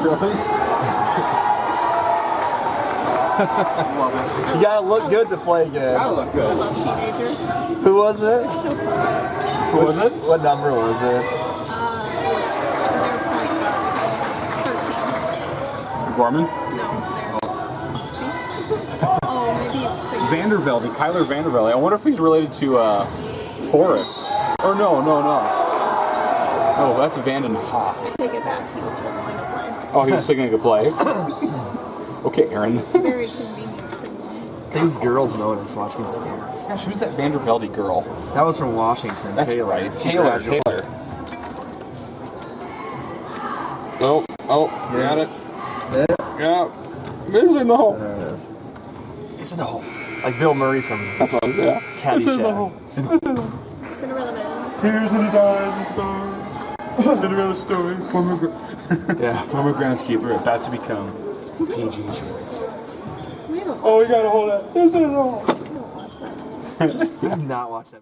Really? Love it. You gotta look good to play good. Gotta look I good. love teenagers. Who was it? They're so fun. Who was it? What number was it? It was their point 13. Gorman? No, they're. See? Oh, maybe it's 6. Vandervelde, Kyler Vandervelde. I wonder if he's related to Forrest. Or no. Oh, that's Vanden Haag. I take it back. He was signaling a play. Oh, he was signaling a play. Okay, Aaron. It's a very convenient signal. These girls notice watching sports. Gosh, who's that Vandervelde girl? That was from Washington. That's Taylor. right. Taylor. Oh, got it. Yeah. It's in the hole. There it is. It's in the hole. Like Bill Murray from That's what I was saying. Caddyshack. It's in the hole. Cinderella Man. Tears in his eyes and scars. Cinderella story. Former groundskeeper about to become PG. We don't, Oh, you gotta hold that. It's in the hole. we don't watch that. I have not watched that.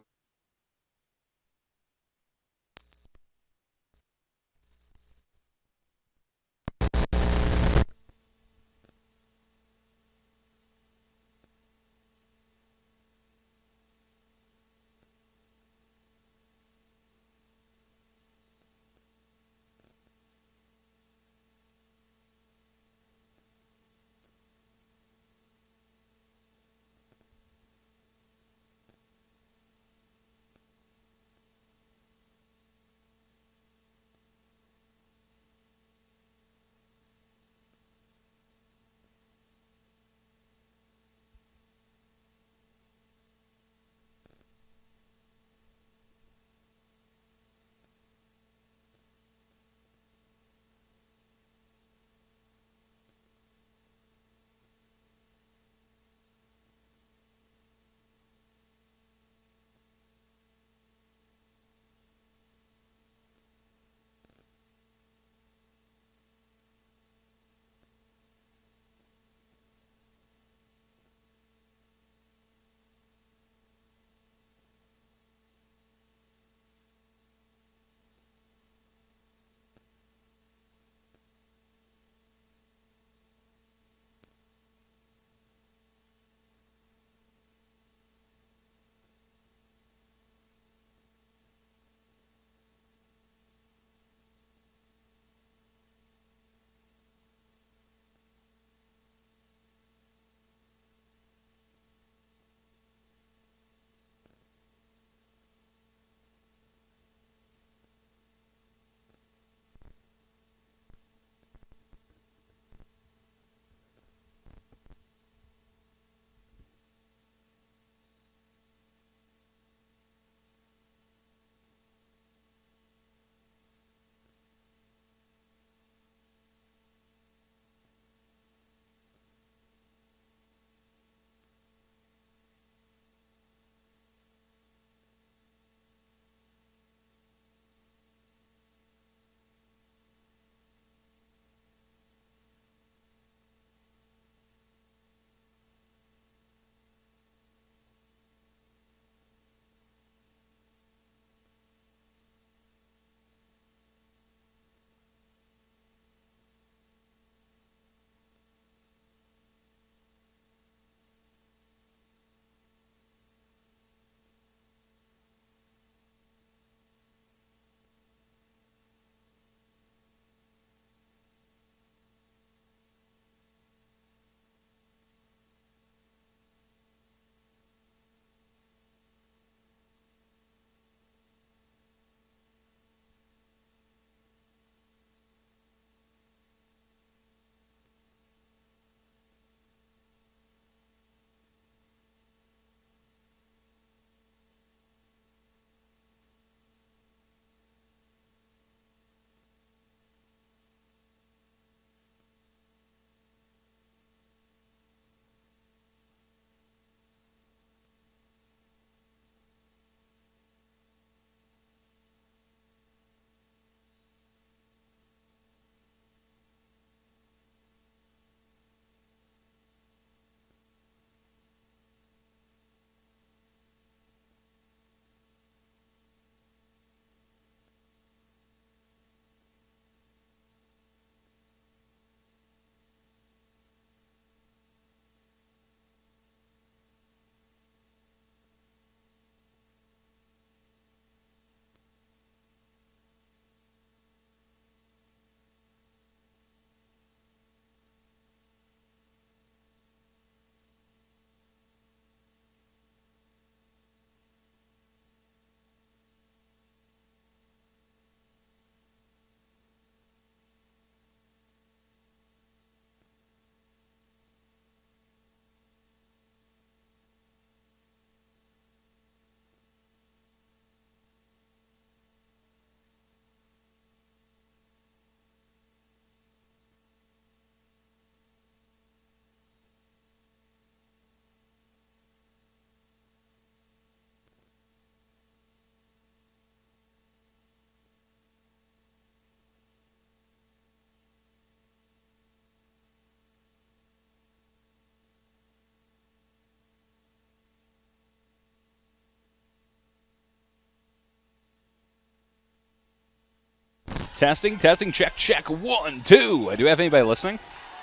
Testing, check, 1, 2. Do we have anybody listening?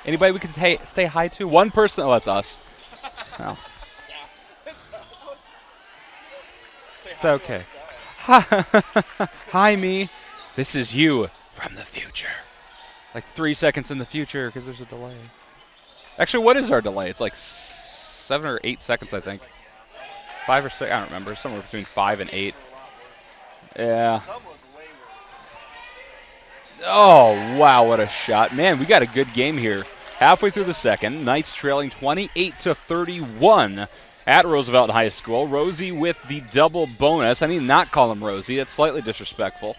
Anybody we can say hi to? One person. Oh, that's us. Oh. It's okay. Hi, me. This is you from the future. Like 3 seconds in the future because there's a delay. Actually, what is our delay? It's like 7 or 8 seconds, I think. 5 or 6. I don't remember. Somewhere between 5 and 8. Yeah. Oh, wow, what a shot. Man, we got a good game here. Halfway through the second, Knights trailing 28-31 at Roosevelt High School. Rosie with the double bonus. I need to not call him Rosie. That's slightly disrespectful.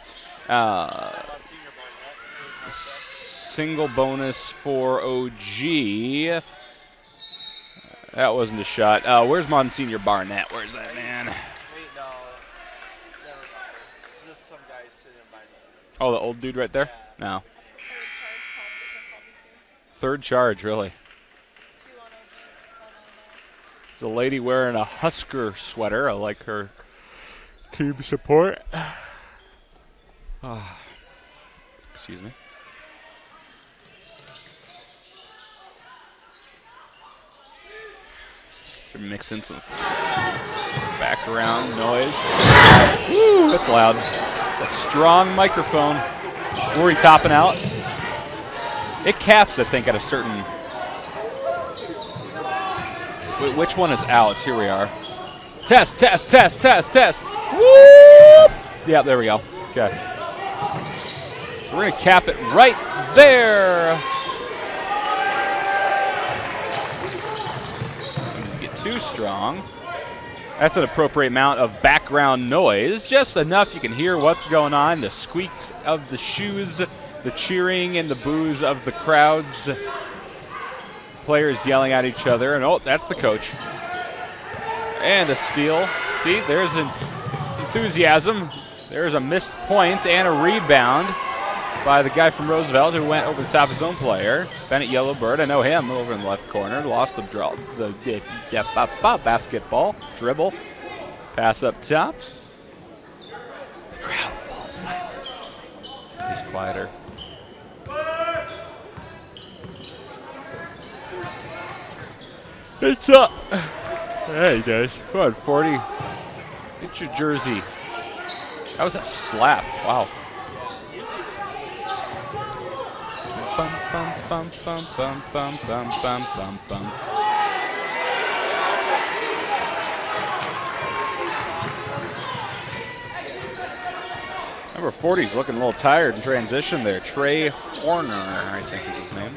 Single bonus for OG. That wasn't a shot. Where's Monsignor Barnett? Where's that man? Oh, the old dude right there? No. Third charge, really. There's a lady wearing a Husker sweater. I like her team support. Oh. Excuse me. Should mix in some background noise. Woo, that's loud. It's a strong microphone. Were we topping out? It caps, I think, at a certain... Wait, which one is out? Here we are. Test. Woo! Yeah, there we go. Okay. So we're going to cap it right there. Don't get too strong. That's an appropriate amount of background noise. Just enough you can hear what's going on. The squeaks of the shoes, the cheering and the boos of the crowds. Players yelling at each other. And, oh, that's the coach. And a steal. See, there's enthusiasm. There's a missed point and a rebound by the guy from Roosevelt who went over the top of his own player. Bennett Yellowbird, I know him, over in the left corner. Lost the basketball. Dribble. Pass up top. The crowd falls silent. He's quieter. It's up. Hey, guys. Come on, 40. Get your jersey. That was a slap. Wow. Bum, bum, bum, bum, bum, bum, bum, bum, bum, bum. Number 40's looking a little tired in transition there. Trey Horner, I think is his name.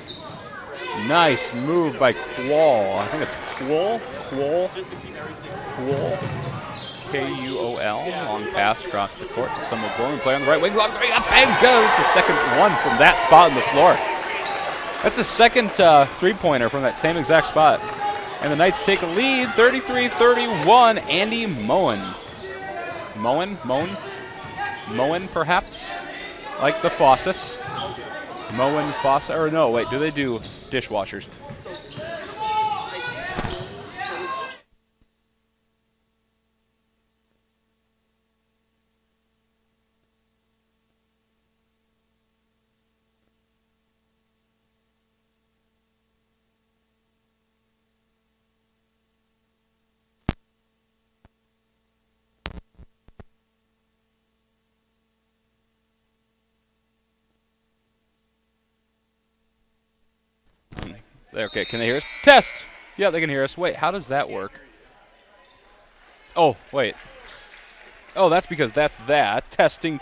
Nice move by Quall. I think it's Quall. K-U-O-L. Long pass across the court to Summer Gorman. Play on the right wing. Long three. Up and goes. It's the second one from that spot on the floor. That's the second three-pointer from that same exact spot. And the Knights take a lead, 33-31. Andy Moen. Moen, perhaps? Like the faucets. Moen faucet. Or no, wait, do they do dishwashers? Okay, can they hear us? Test! Yeah, they can hear us. Wait, how does that work? Oh, wait. Oh, that's because that's that. Testing.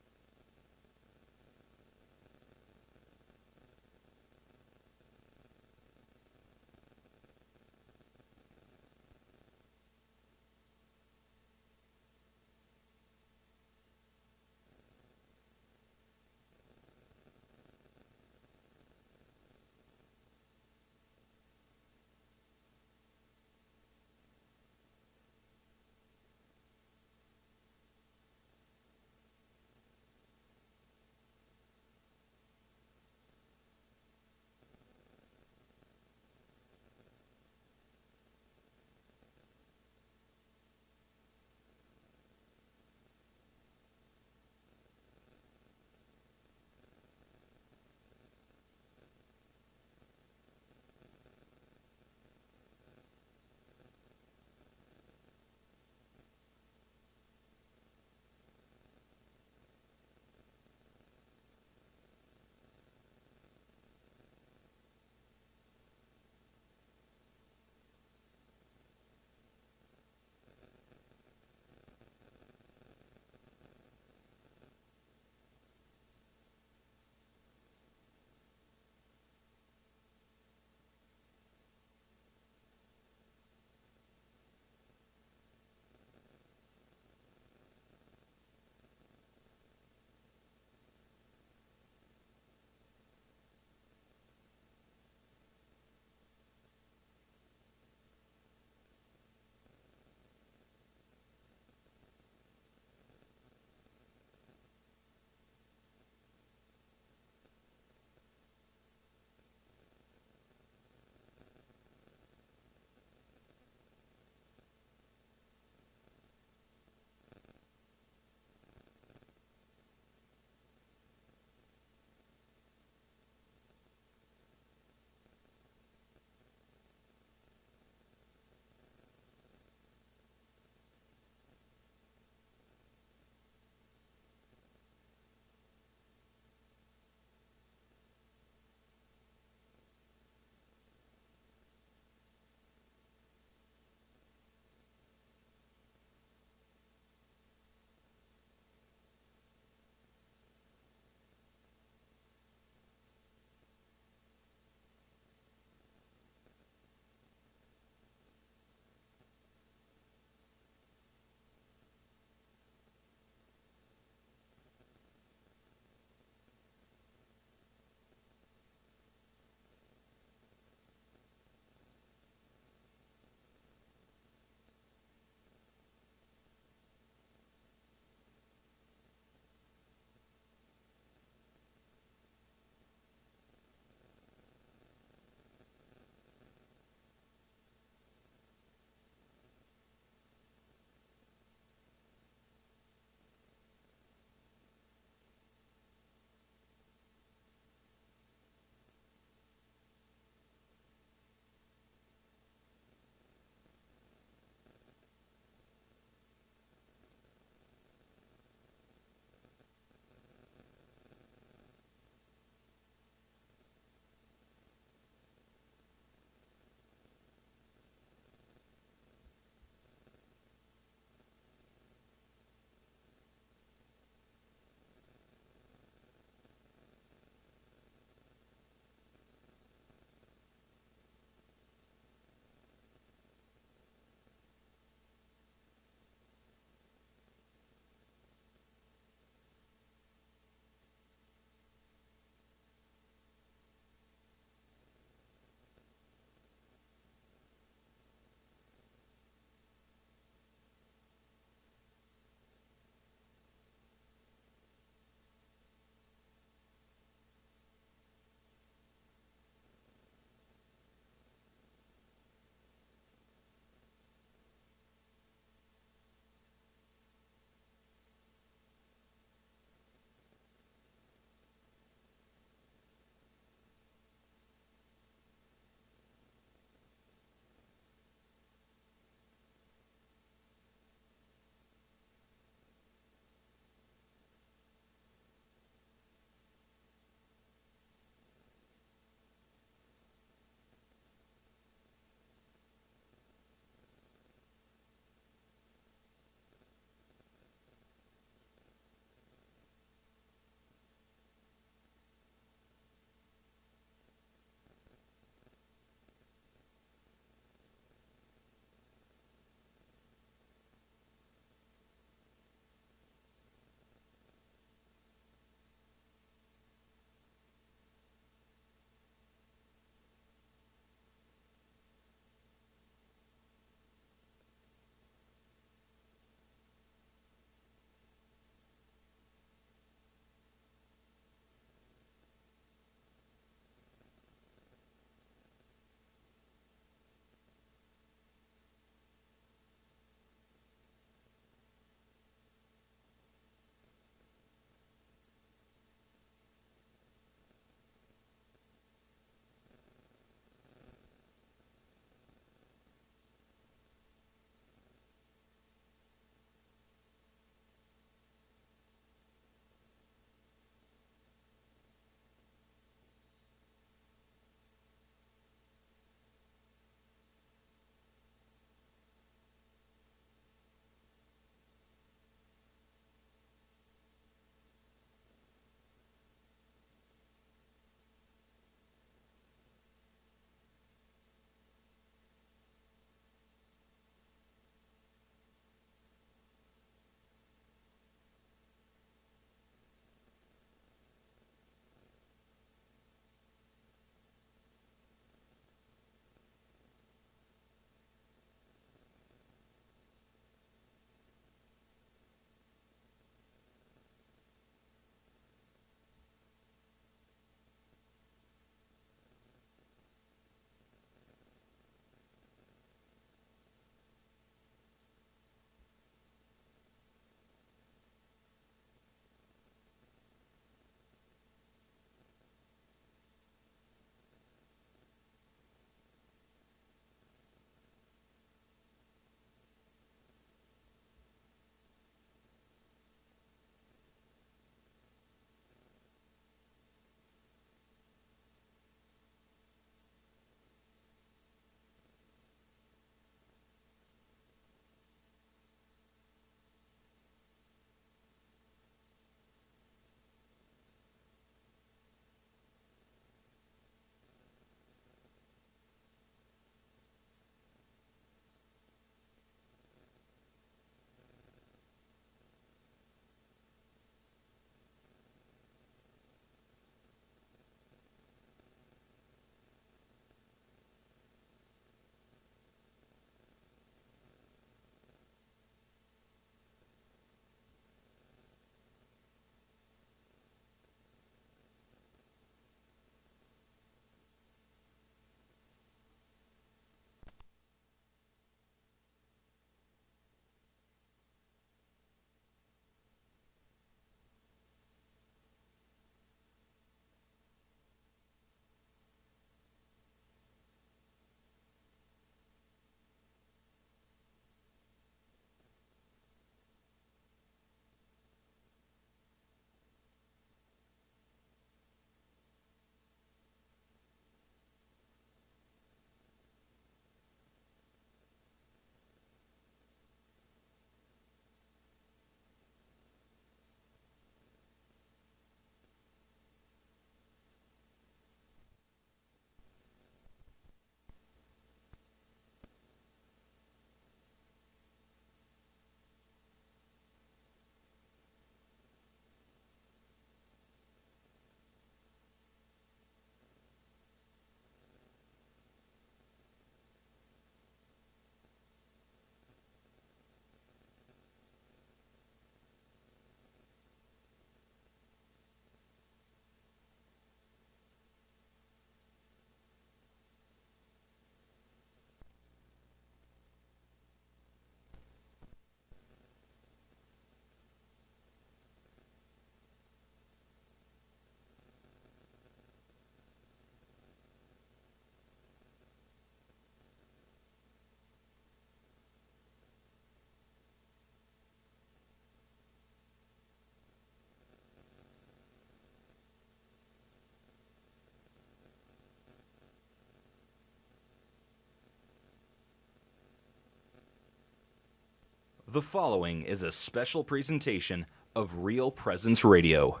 The following is a special presentation of Real Presence Radio.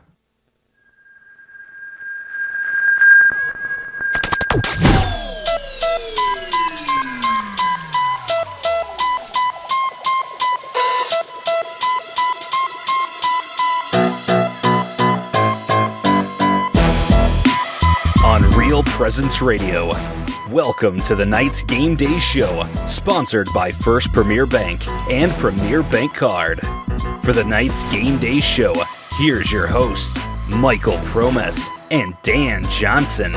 On Real Presence Radio, welcome to the Knights Game Day Show, sponsored by First Premier Bank and Premier Bank Card. For the Knights Game Day Show, here's your hosts, Michael Promes and Dan Johnson.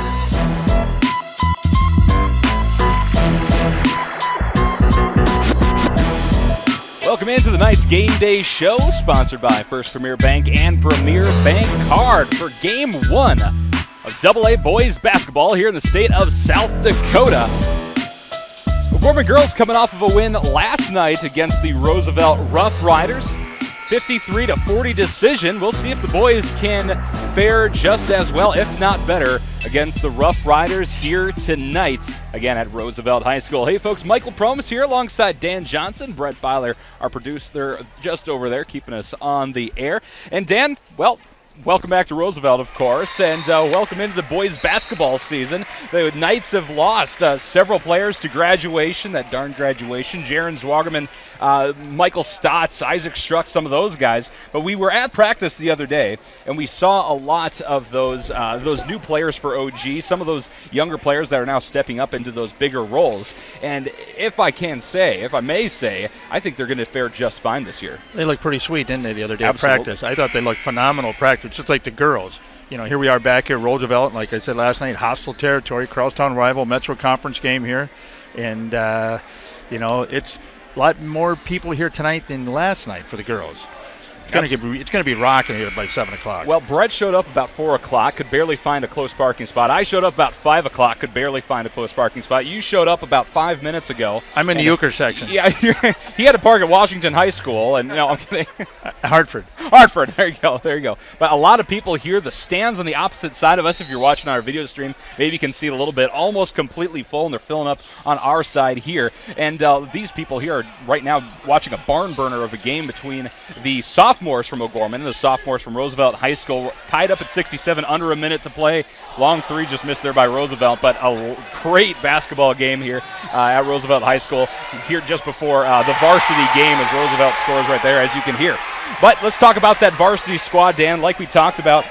Welcome into the Knights Game Day Show, sponsored by First Premier Bank and Premier Bank Card for Game 1 of AA boys basketball here in the state of South Dakota. O'Gorman girls coming off of a win last night against the Roosevelt Rough Riders. 53-40 decision. We'll see if the boys can fare just as well, if not better, against the Rough Riders here tonight, again at Roosevelt High School. Hey folks, Michael Promes here alongside Dan Johnson, Brett Byler, our producer just over there, keeping us on the air. And Dan, well, welcome back to Roosevelt, of course, and welcome into the boys' basketball season. The Knights have lost several players to graduation, that darn graduation. Jaron Zwagerman, Michael Stotts, Isaac Struck, some of those guys. But we were at practice the other day, and we saw a lot of those new players for OG, some of those younger players that are now stepping up into those bigger roles. And if I may say, I think they're going to fare just fine this year. They looked pretty sweet, didn't they, the other day Absolutely. at practice? I thought they looked phenomenal practice, just like the girls. You know, here we are back here at Roosevelt, like I said last night, hostile territory, Crosstown rival, Metro Conference game here. And, you know, it's a lot more people here tonight than last night for the girls. It's going to be rocking here by 7 o'clock. Well, Brett showed up about 4 o'clock, could barely find a close parking spot. I showed up about 5 o'clock, could barely find a close parking spot. You showed up about 5 minutes ago. I'm in the Euchre section. Yeah, he had to park at Washington High School, and no, I'm kidding. Hartford, there you go. But a lot of people here, the stands on the opposite side of us, if you're watching our video stream, maybe you can see it a little bit, almost completely full, and they're filling up on our side here. And these people here are right now watching a barn burner of a game between the sophomores from O'Gorman and the sophomores from Roosevelt High School, tied up at 67, under a minute to play. Long three just missed there by Roosevelt, but a great basketball game here at Roosevelt High School here just before the varsity game, as Roosevelt scores right there, as you can hear. But let's talk about that varsity squad, Dan. Like we talked about,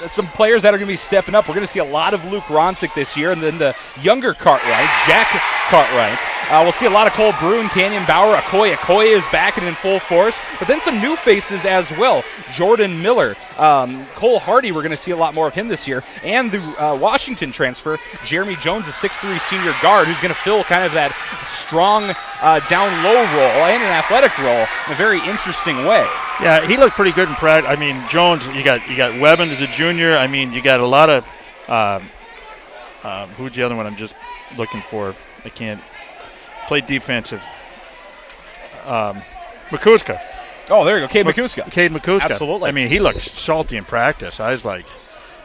some players that are going to be stepping up. We're going to see a lot of Luke Ronsick this year, and then the younger Cartwright, Jack Cartwright. We'll see a lot of Cole Bruin, Canyon Bauer. Okoye is back and in full force. But then some new faces as well. Jordan Miller, Cole Hardy, we're going to see a lot more of him this year. And the Washington transfer, Jeremy Jones, a 6'3 senior guard, who's going to fill kind of that strong down-low role and an athletic role in a very interesting way. Yeah, he looked pretty good in practice. I mean, Jones, you got Webben as a junior. I mean, you got a lot of who's the other one I'm just looking for? I can't. Played defensive. Makuska. Oh, there you go, Cade Makuska. Cade Makuska. Absolutely. I mean, he looked salty in practice. I was like,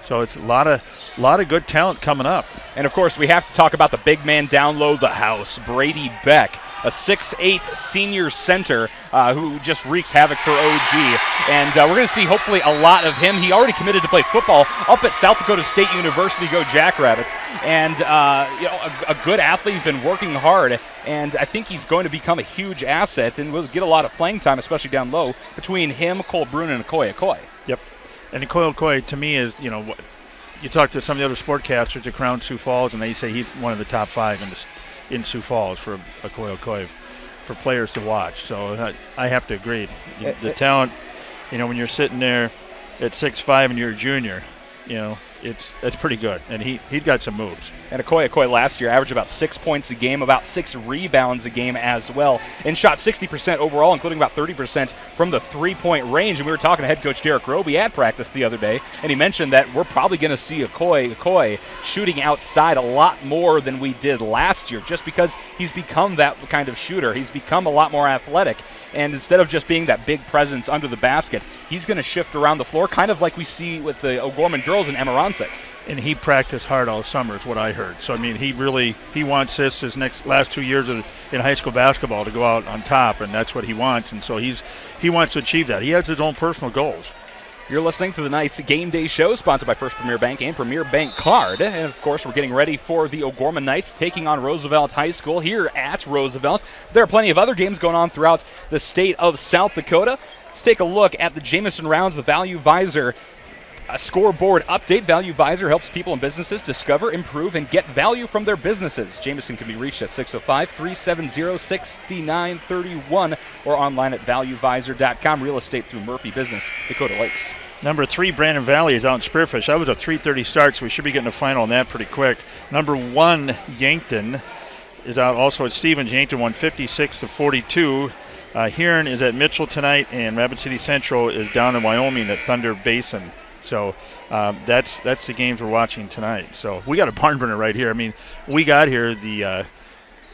so it's a lot of good talent coming up. And, of course, we have to talk about the big man down low the house, Brady Beck, a 6'8 senior center who just wreaks havoc for OG. And we're going to see, hopefully, a lot of him. He already committed to play football up at South Dakota State University, go Jackrabbits. And, a good athlete. He's been working hard. And I think he's going to become a huge asset and will get a lot of playing time, especially down low, between him, Cole Bruin, and Okoye. Yep. And Okoye, to me, is, you talk to some of the other sportcasters at Crown Sioux Falls, and they say he's one of the top 5 in Sioux Falls for Okoye for players to watch. So I have to agree. The talent, when you're sitting there at 6'5" and you're a junior, it's pretty good. And he's got some moves. And Okoye last year averaged about 6 points a game, about 6 rebounds a game as well, and shot 60% overall, including about 30% from the three-point range. And we were talking to head coach Derek Roby at practice the other day, and he mentioned that we're probably going to see Okoye shooting outside a lot more than we did last year, just because he's become that kind of shooter. He's become a lot more athletic, and instead of just being that big presence under the basket, he's going to shift around the floor, kind of like we see with the O'Gorman girls in Emma Ronsick. and he practiced hard all summer is what I heard. So, I mean, he wants his last 2 years in high school basketball to go out on top, and that's what he wants. And so he wants to achieve that. He has his own personal goals. You're listening to the Knights Game Day Show, sponsored by First Premier Bank and Premier Bank Card. And, of course, we're getting ready for the O'Gorman Knights taking on Roosevelt High School here at Roosevelt. There are plenty of other games going on throughout the state of South Dakota. Let's take a look at the Jamison Rounds, the Value Visor scoreboard update. Value Visor helps people and businesses discover, improve, and get value from their businesses. Jamison can be reached at 605-370-6931 or online at valuevisor.com. Real estate through Murphy Business, Dakota Lakes. Number 3, Brandon Valley is out in Spearfish. That was a 3:30 start, so we should be getting a final on that pretty quick. Number 1, Yankton is out also at Stevens. Yankton won 56-42. Huron is at Mitchell tonight, and Rapid City Central is down in Wyoming at Thunder Basin. So that's the games we're watching tonight. So we got a barn burner right here. I mean, we got here, the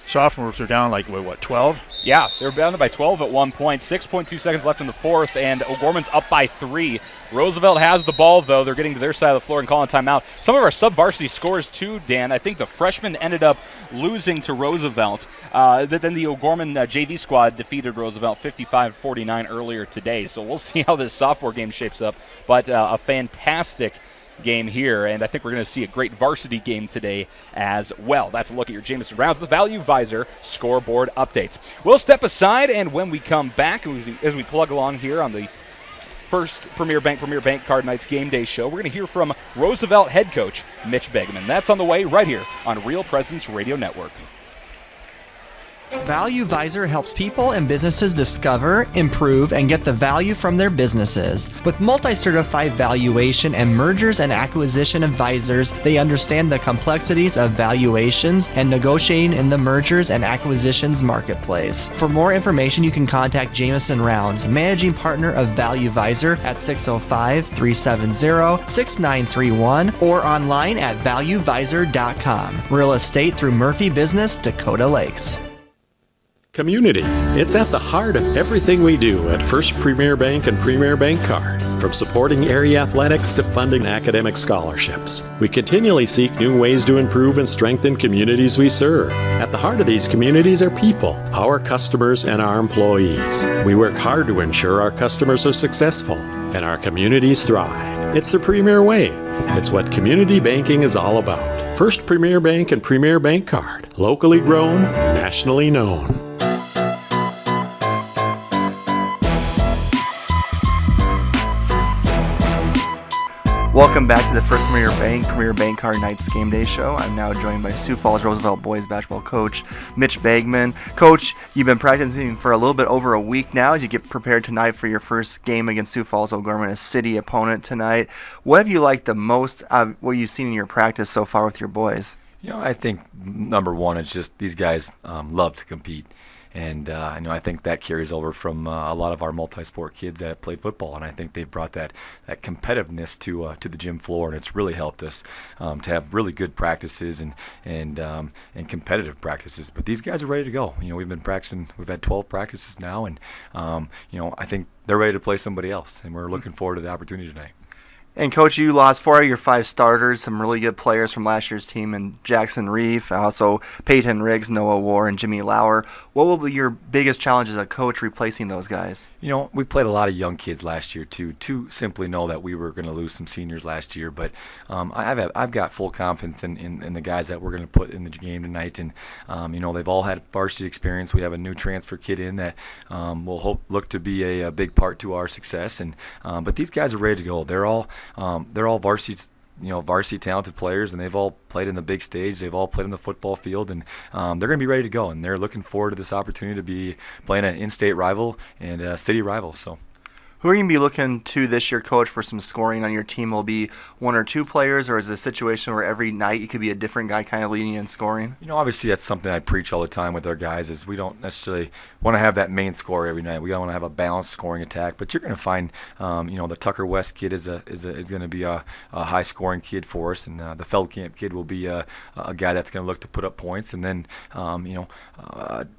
sophomores are down like, what, 12? Yeah, they were down by 12 at one point. 6.2 seconds left in the fourth, and O'Gorman's up by 3. Roosevelt has the ball, though. They're getting to their side of the floor and calling timeout. Some of our sub-varsity scores, too, Dan. I think the freshmen ended up losing to Roosevelt. Then the O'Gorman JV squad defeated Roosevelt 55-49 earlier today. So we'll see how this sophomore game shapes up. But a fantastic game here, and I think we're going to see a great varsity game today as well. That's a look at your Jamison Rounds, the Value Visor scoreboard updates. We'll step aside, and when we come back, as we plug along here on the first Premier Bank Card Knights Game Day show, we're going to hear from Roosevelt head coach Mitch Begman. That's on the way right here on Real Presence Radio Network. Value Visor helps people and businesses discover, improve, and get the value from their businesses. With multi-certified valuation and mergers and acquisition advisors, they understand the complexities of valuations and negotiating in the mergers and acquisitions marketplace. For more information, you can contact Jamison Rounds, managing partner of Value Visor at 605-370-6931 or online at valuevisor.com. Real estate through Murphy Business, Dakota Lakes. Community. It's at the heart of everything we do at First Premier Bank and Premier Bank Card. From supporting area athletics to funding academic scholarships, we continually seek new ways to improve and strengthen communities we serve. At the heart of these communities are people, our customers, and our employees. We work hard to ensure our customers are successful and our communities thrive. It's the Premier way. It's what community banking is all about. First Premier Bank and Premier Bank Card. Locally grown, nationally known. Welcome back to the First Premier Bank Card Knights Game Day Show. I'm now joined by Sioux Falls Roosevelt boys basketball coach Mitch Begman. Coach, you've been practicing for a little bit over a week now as you get prepared tonight for your first game against Sioux Falls O'Gorman, a city opponent tonight. What have you liked the most of what you've seen in your practice so far with your boys? You know, I think number one is just these guys love to compete. And I think that carries over from a lot of our multi-sport kids that play football, and I think they've brought that competitiveness to the gym floor, and it's really helped us to have really good practices and competitive practices. But these guys are ready to go. You know, we've been practicing. We've had 12 practices now, and I think they're ready to play somebody else, and we're looking forward to the opportunity tonight. And, Coach, you lost 4 of your 5 starters, some really good players from last year's team, and Jackson Reef, also Peyton Riggs, Noah War, and Jimmy Lauer. What will be your biggest challenge as a coach replacing those guys? You know, we played a lot of young kids last year, too, to simply know that we were going to lose some seniors last year. But I've got full confidence in the guys that we're going to put in the game tonight. And, they've all had varsity experience. We have a new transfer kid in that will look to be a big part to our success. And but these guys are ready to go. They're all varsity talented players, and they've all played in the big stage. They've all played in the football field, and they're going to be ready to go. And they're looking forward to this opportunity to be playing an in-state rival and a city rival. So. Who are you going to be looking to this year, Coach, for some scoring on your team? Will it be 1 or 2 players, or is it a situation where every night you could be a different guy kind of leading in scoring? You know, obviously that's something I preach all the time with our guys is we don't necessarily want to have that main scorer every night. We want to have a balanced scoring attack. But you're going to find, the Tucker West kid is going to be a high-scoring kid for us, and the Feldkamp kid will be a guy that's going to look to put up points. And then, Aiden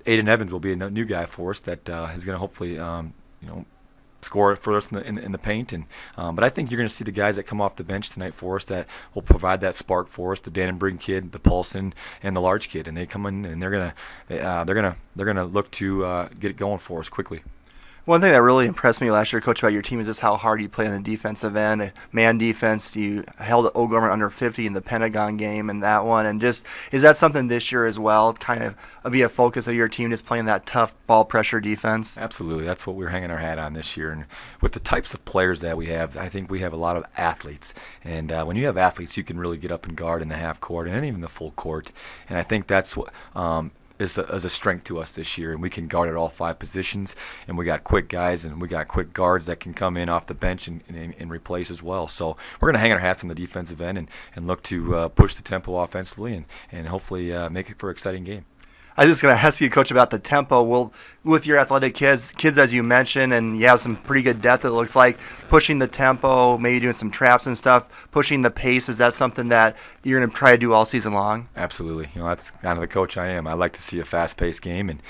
Evans will be a new guy for us that is going to hopefully, score for us in the paint. And but I think you're going to see the guys that come off the bench tonight for us that will provide that spark for us. The Dannenberg kid, the Paulson, and the Large kid, and they come in and they're gonna look to get it going for us quickly. One thing that really impressed me last year, Coach, about your team is just how hard you play on the defensive end. Man defense, you held O'Gorman under 50 in the Pentagon game and that one. And just, is that something this year as well, kind of be a focus of your team, just playing that tough ball pressure defense? Absolutely. That's what we're hanging our hat on this year. And with the types of players that we have, I think we have a lot of athletes. And when you have athletes, you can really get up and guard in the half court and even the full court. And I think that's what is a strength to us this year, and we can guard at all 5 positions, and we got quick guys and we got quick guards that can come in off the bench and replace as well. So we're going to hang our hats on the defensive end and look to push the tempo offensively and hopefully make it for an exciting game. I was just going to ask you, Coach, about the tempo. Well, with your athletic kids as you mentioned, and you have some pretty good depth, it looks like, pushing the tempo, maybe doing some traps and stuff, pushing the pace, is that something that you're going to try to do all season long? Absolutely. That's kind of the coach I am. I like to see a fast-paced game, and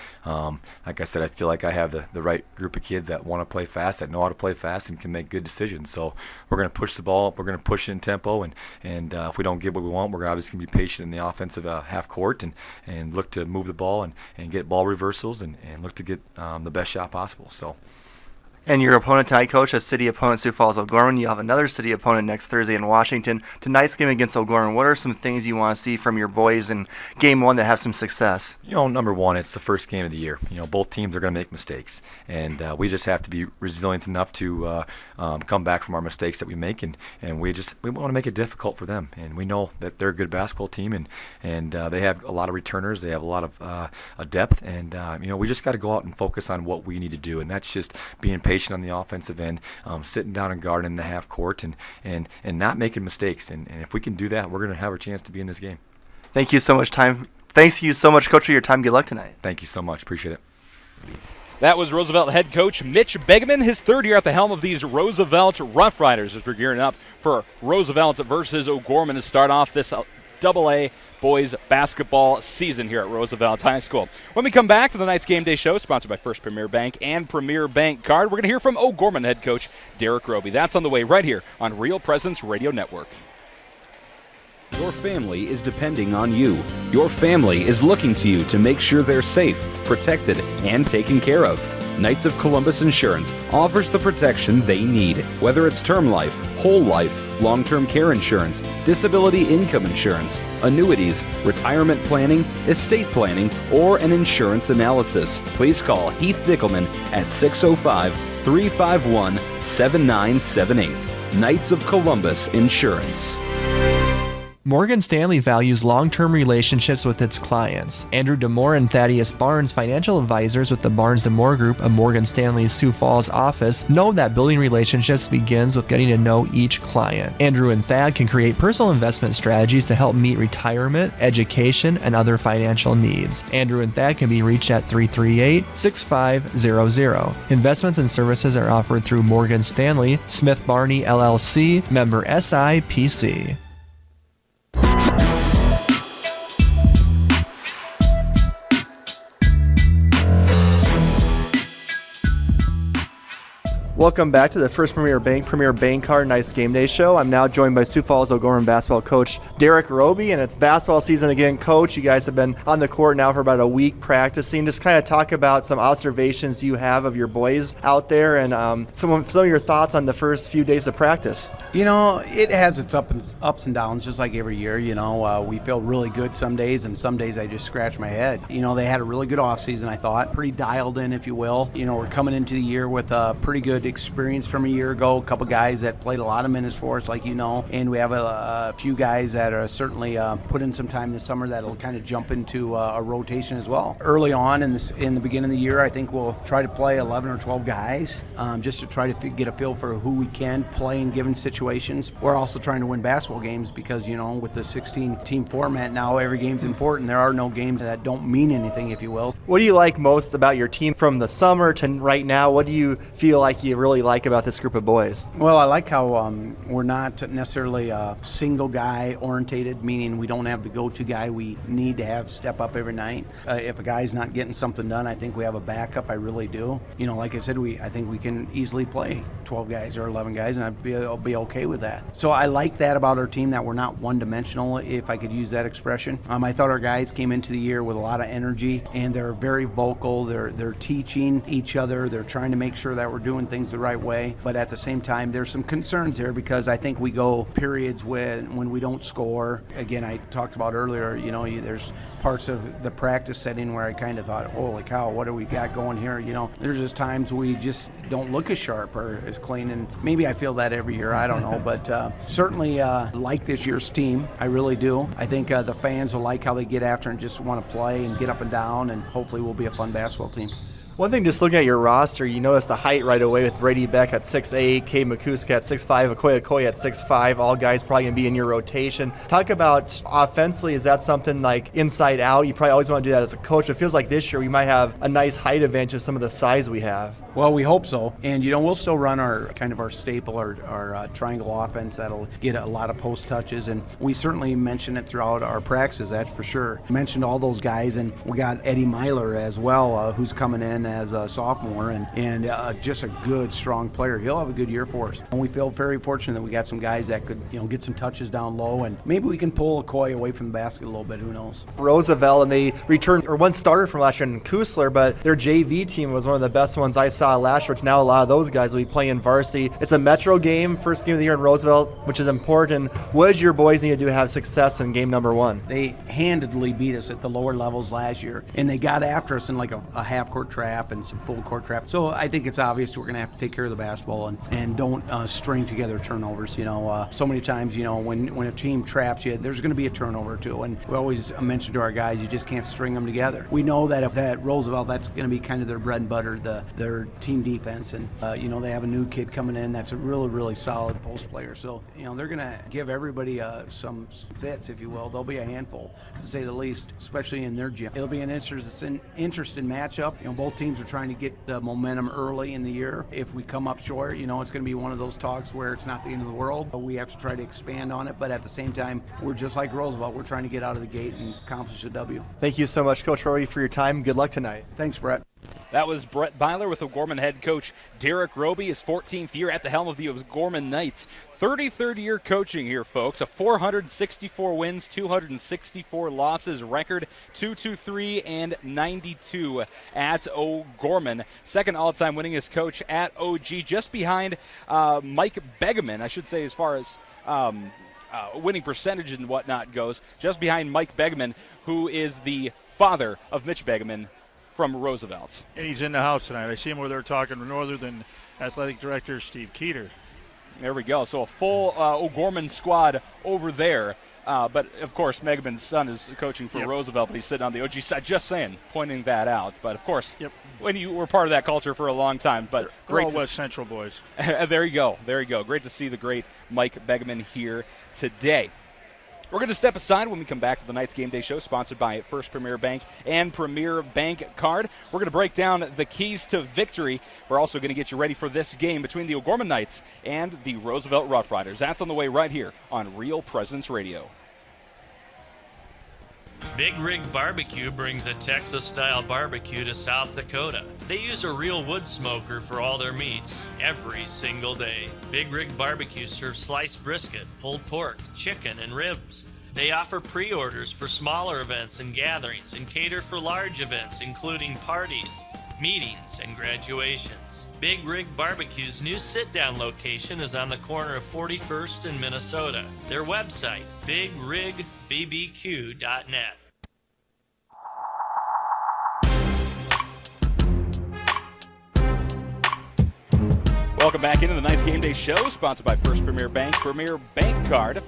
like I said, I feel like I have the right group of kids that want to play fast, that know how to play fast, and can make good decisions. So we're going to push the ball, we're going to push it in tempo, and if we don't get what we want, we're obviously going to be patient in the offensive half court and look to move the ball and get ball reversals and look to get the best shot possible. So. And your opponent tonight, Coach, a city opponent, Sioux Falls O'Gorman. You have another city opponent next Thursday in Washington. Tonight's game against O'Gorman, what are some things you want to see from your boys in Game 1 to have some success? Number one, it's the first game of the year. Both teams are going to make mistakes, and we just have to be resilient enough to come back from our mistakes that we make, and we want to make it difficult for them. And we know that they're a good basketball team, and they have a lot of returners. They have a lot of depth, and we just got to go out and focus on what we need to do, and that's just being patient on the offensive end, sitting down and guarding the half court and not making mistakes. And if we can do that, we're going to have a chance to be in this game. Thank you so much, Thanks you so much, Coach, for your time. Good luck tonight. Thank you so much. Appreciate it. That was Roosevelt head coach Mitch Pregame, his 3rd year at the helm of these Roosevelt Rough Riders, as we're gearing up for Roosevelt versus O'Gorman to start off this AA boys basketball season here at Roosevelt High School. When we come back to the night's game day show, sponsored by First Premier Bank and Premier Bank Card, we're going to hear from O'Gorman head coach Derek Roby. That's on the way right here on Real Presence Radio Network. Your family is depending on you. Your family is looking to you to make sure they're safe, protected, and taken care of. Knights of Columbus Insurance offers the protection they need, whether it's term life, whole life, long-term care insurance, disability income insurance, annuities, retirement planning, estate planning, or an insurance analysis. Please call Heath Dickelman at 605-351-7978. Knights of Columbus Insurance. Morgan Stanley values long-term relationships with its clients. Andrew DeMore and Thaddeus Barnes, financial advisors with the Barnes DeMore Group of Morgan Stanley's Sioux Falls office, know that building relationships begins with getting to know each client. Andrew and Thad can create personal investment strategies to help meet retirement, education, and other financial needs. Andrew and Thad can be reached at 338-6500. Investments and services are offered through Morgan Stanley, Smith Barney LLC, member SIPC. Welcome back to the First Premier Bank Card Night's Game Day Show. I'm now joined by Sioux Falls O'Gorman basketball coach Derek Roby, and it's basketball season again. Coach, you guys have been on the court now for about a week practicing. Just kind of talk about some observations you have of your boys out there and some of your thoughts on the first few days of practice. It has its ups and downs just like every year. We feel really good some days, and some days I just scratch my head. They had a really good offseason, I thought. Pretty dialed in, if you will. We're coming into the year with a pretty good experience from a year ago. A couple guys that played a lot of minutes for us, and we have a few guys that are certainly put in some time this summer that'll kind of jump into a rotation as well. Early on in the beginning of the year, I think we'll try to play 11 or 12 guys just to try to get a feel for who we can play in given situations. We're also trying to win basketball games because, with the 16-team format now, every game's important. There are no games that don't mean anything, if you will. What do you like most about your team from the summer to right now? What do you feel like you really like about this group of boys? Well, I like how we're not necessarily a single guy orientated, meaning we don't have the go-to guy we need to have step up every night. If a guy's not getting something done, I think we have a backup. I really do. You know, like I said, I think we can easily play 12 guys or 11 guys, and I'll be okay with that. So I like that about our team, that we're not one-dimensional, if I could use that expression. I thought our guys came into the year with a lot of energy, and they're very vocal. They're teaching each other. They're trying to make sure that we're doing things the right way. But at the same time, there's some concerns there because I think we go periods when we don't score. Again, I talked about earlier, you know, there's parts of the practice setting where I kind of thought, holy cow, what do we got going here? You know, there's just times we just don't look as sharp or as clean, and maybe I feel that every year, I don't know, but certainly like this year's team. I really do. I think the fans will like how they get after and just want to play and get up and down, and hopefully we'll be a fun basketball team. One thing, just looking at your roster, you notice the height right away with Brady Beck at 6'8", Cade McCusker at 6'5", Okoye at 6'5", all guys probably going to be in your rotation. Talk about offensively, is that something like inside out? You probably always want to do that as a coach. It feels like this year we might have a nice height advantage of some of the size we have. Well, we hope so. And, you know, we'll still run our staple, our triangle offense that'll get a lot of post touches. And we certainly mention it throughout our practices, that's for sure. Mentioned all those guys, and we got Eddie Myler as well, who's coming in as a sophomore and just a good, strong player. He'll have a good year for us. And we feel very fortunate that we got some guys that could, you know, get some touches down low, and maybe we can pull Okoye away from the basket a little bit, who knows. Roosevelt, and they returned, or one starter from last year in Kusler, but their JV team was one of the best ones I saw last year, which now a lot of those guys will be playing varsity. It's a Metro game, first game of the year in Roosevelt, which is important. What does your boys need to do to have success in game number one? They handedly beat us at the lower levels last year, and they got after us in like a half-court trap and some full-court trap. So I think it's obvious we're going to have to take care of the basketball and don't string together turnovers. You know, so many times, you know, when a team traps you, there's going to be a turnover too. And we always mention to our guys, you just can't string them together. We know that if that Roosevelt, that's going to be kind of their bread and butter, their team defense. And, you know, they have a new kid coming in that's a really, really solid post player. So, you know, they're going to give everybody some fits, if you will. They'll be a handful, to say the least, especially in their gym. It'll be an interesting matchup. You know, both teams are trying to get the momentum early in the year. If we come up short, you know, it's going to be one of those talks where it's not the end of the world, but we have to try to expand on it. But at the same time, we're just like Roosevelt. We're trying to get out of the gate and accomplish a W. Thank you so much, Coach Rory, for your time. Good luck tonight. Thanks, Brett. That was Brett Byler with O'Gorman head coach Derek Roby, his 14th year at the helm of the O'Gorman Knights. 33rd year coaching here, folks. A 464 wins, 264 losses record, 223 and 92 at O'Gorman. Second all-time winningest coach at OG, just behind Mike Begeman, I should say, as far as winning percentage and whatnot goes, just behind Mike Begeman, who is the father of Mitch Begeman from Roosevelt. And he's in the house tonight. I see him over there talking to Northern Athletic Director Steve Keeter. There we go. So a full O'Gorman squad over there. But, of course, Megaman's son is coaching for Roosevelt, but he's sitting on the OG side. Just saying, pointing that out. But, of course, when you were part of that culture for a long time. But great all West Central boys. There you go. There you go. Great to see the great Mike Begeman here today. We're going to step aside when we come back to the Knights Game Day Show, sponsored by First Premier Bank and Premier Bank Card. We're going to break down the keys to victory. We're also going to get you ready for this game between the O'Gorman Knights and the Roosevelt Rough Riders. That's on the way right here on Real Presence Radio. Big Rig Barbecue brings a Texas-style barbecue to South Dakota. They use a real wood smoker for all their meats every single day. Big Rig Barbecue serves sliced brisket, pulled pork, chicken, and ribs. They offer pre-orders for smaller events and gatherings and cater for large events, including parties, meetings, and graduations. Big Rig Barbecue's new sit-down location is on the corner of 41st and Minnesota. Their website, bigrigbbbq.net. Welcome back into the Knights Game Day Show, sponsored by First Premier Bank Card.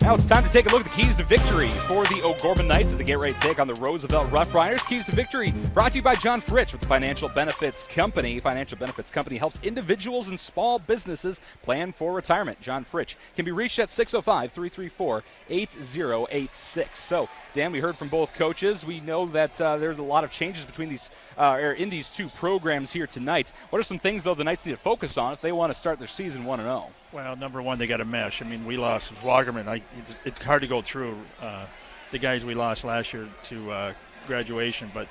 Now it's time to take a look at the keys to victory for the O'Gorman Knights as they get ready to take on the Roosevelt Rough Riders. Keys to victory brought to you by John Fritsch with the Financial Benefits Company. Financial Benefits Company helps individuals and small businesses plan for retirement. John Fritsch can be reached at 605-334-8086. So, Dan, we heard from both coaches. We know that there's a lot of changes between these in these two programs here tonight. What are some things, though, the Knights need to focus on if they want to start their season 1-0? Well, number one, they got to mesh. I mean, we lost Wagerman. It's hard to go through the guys we lost last year to graduation. But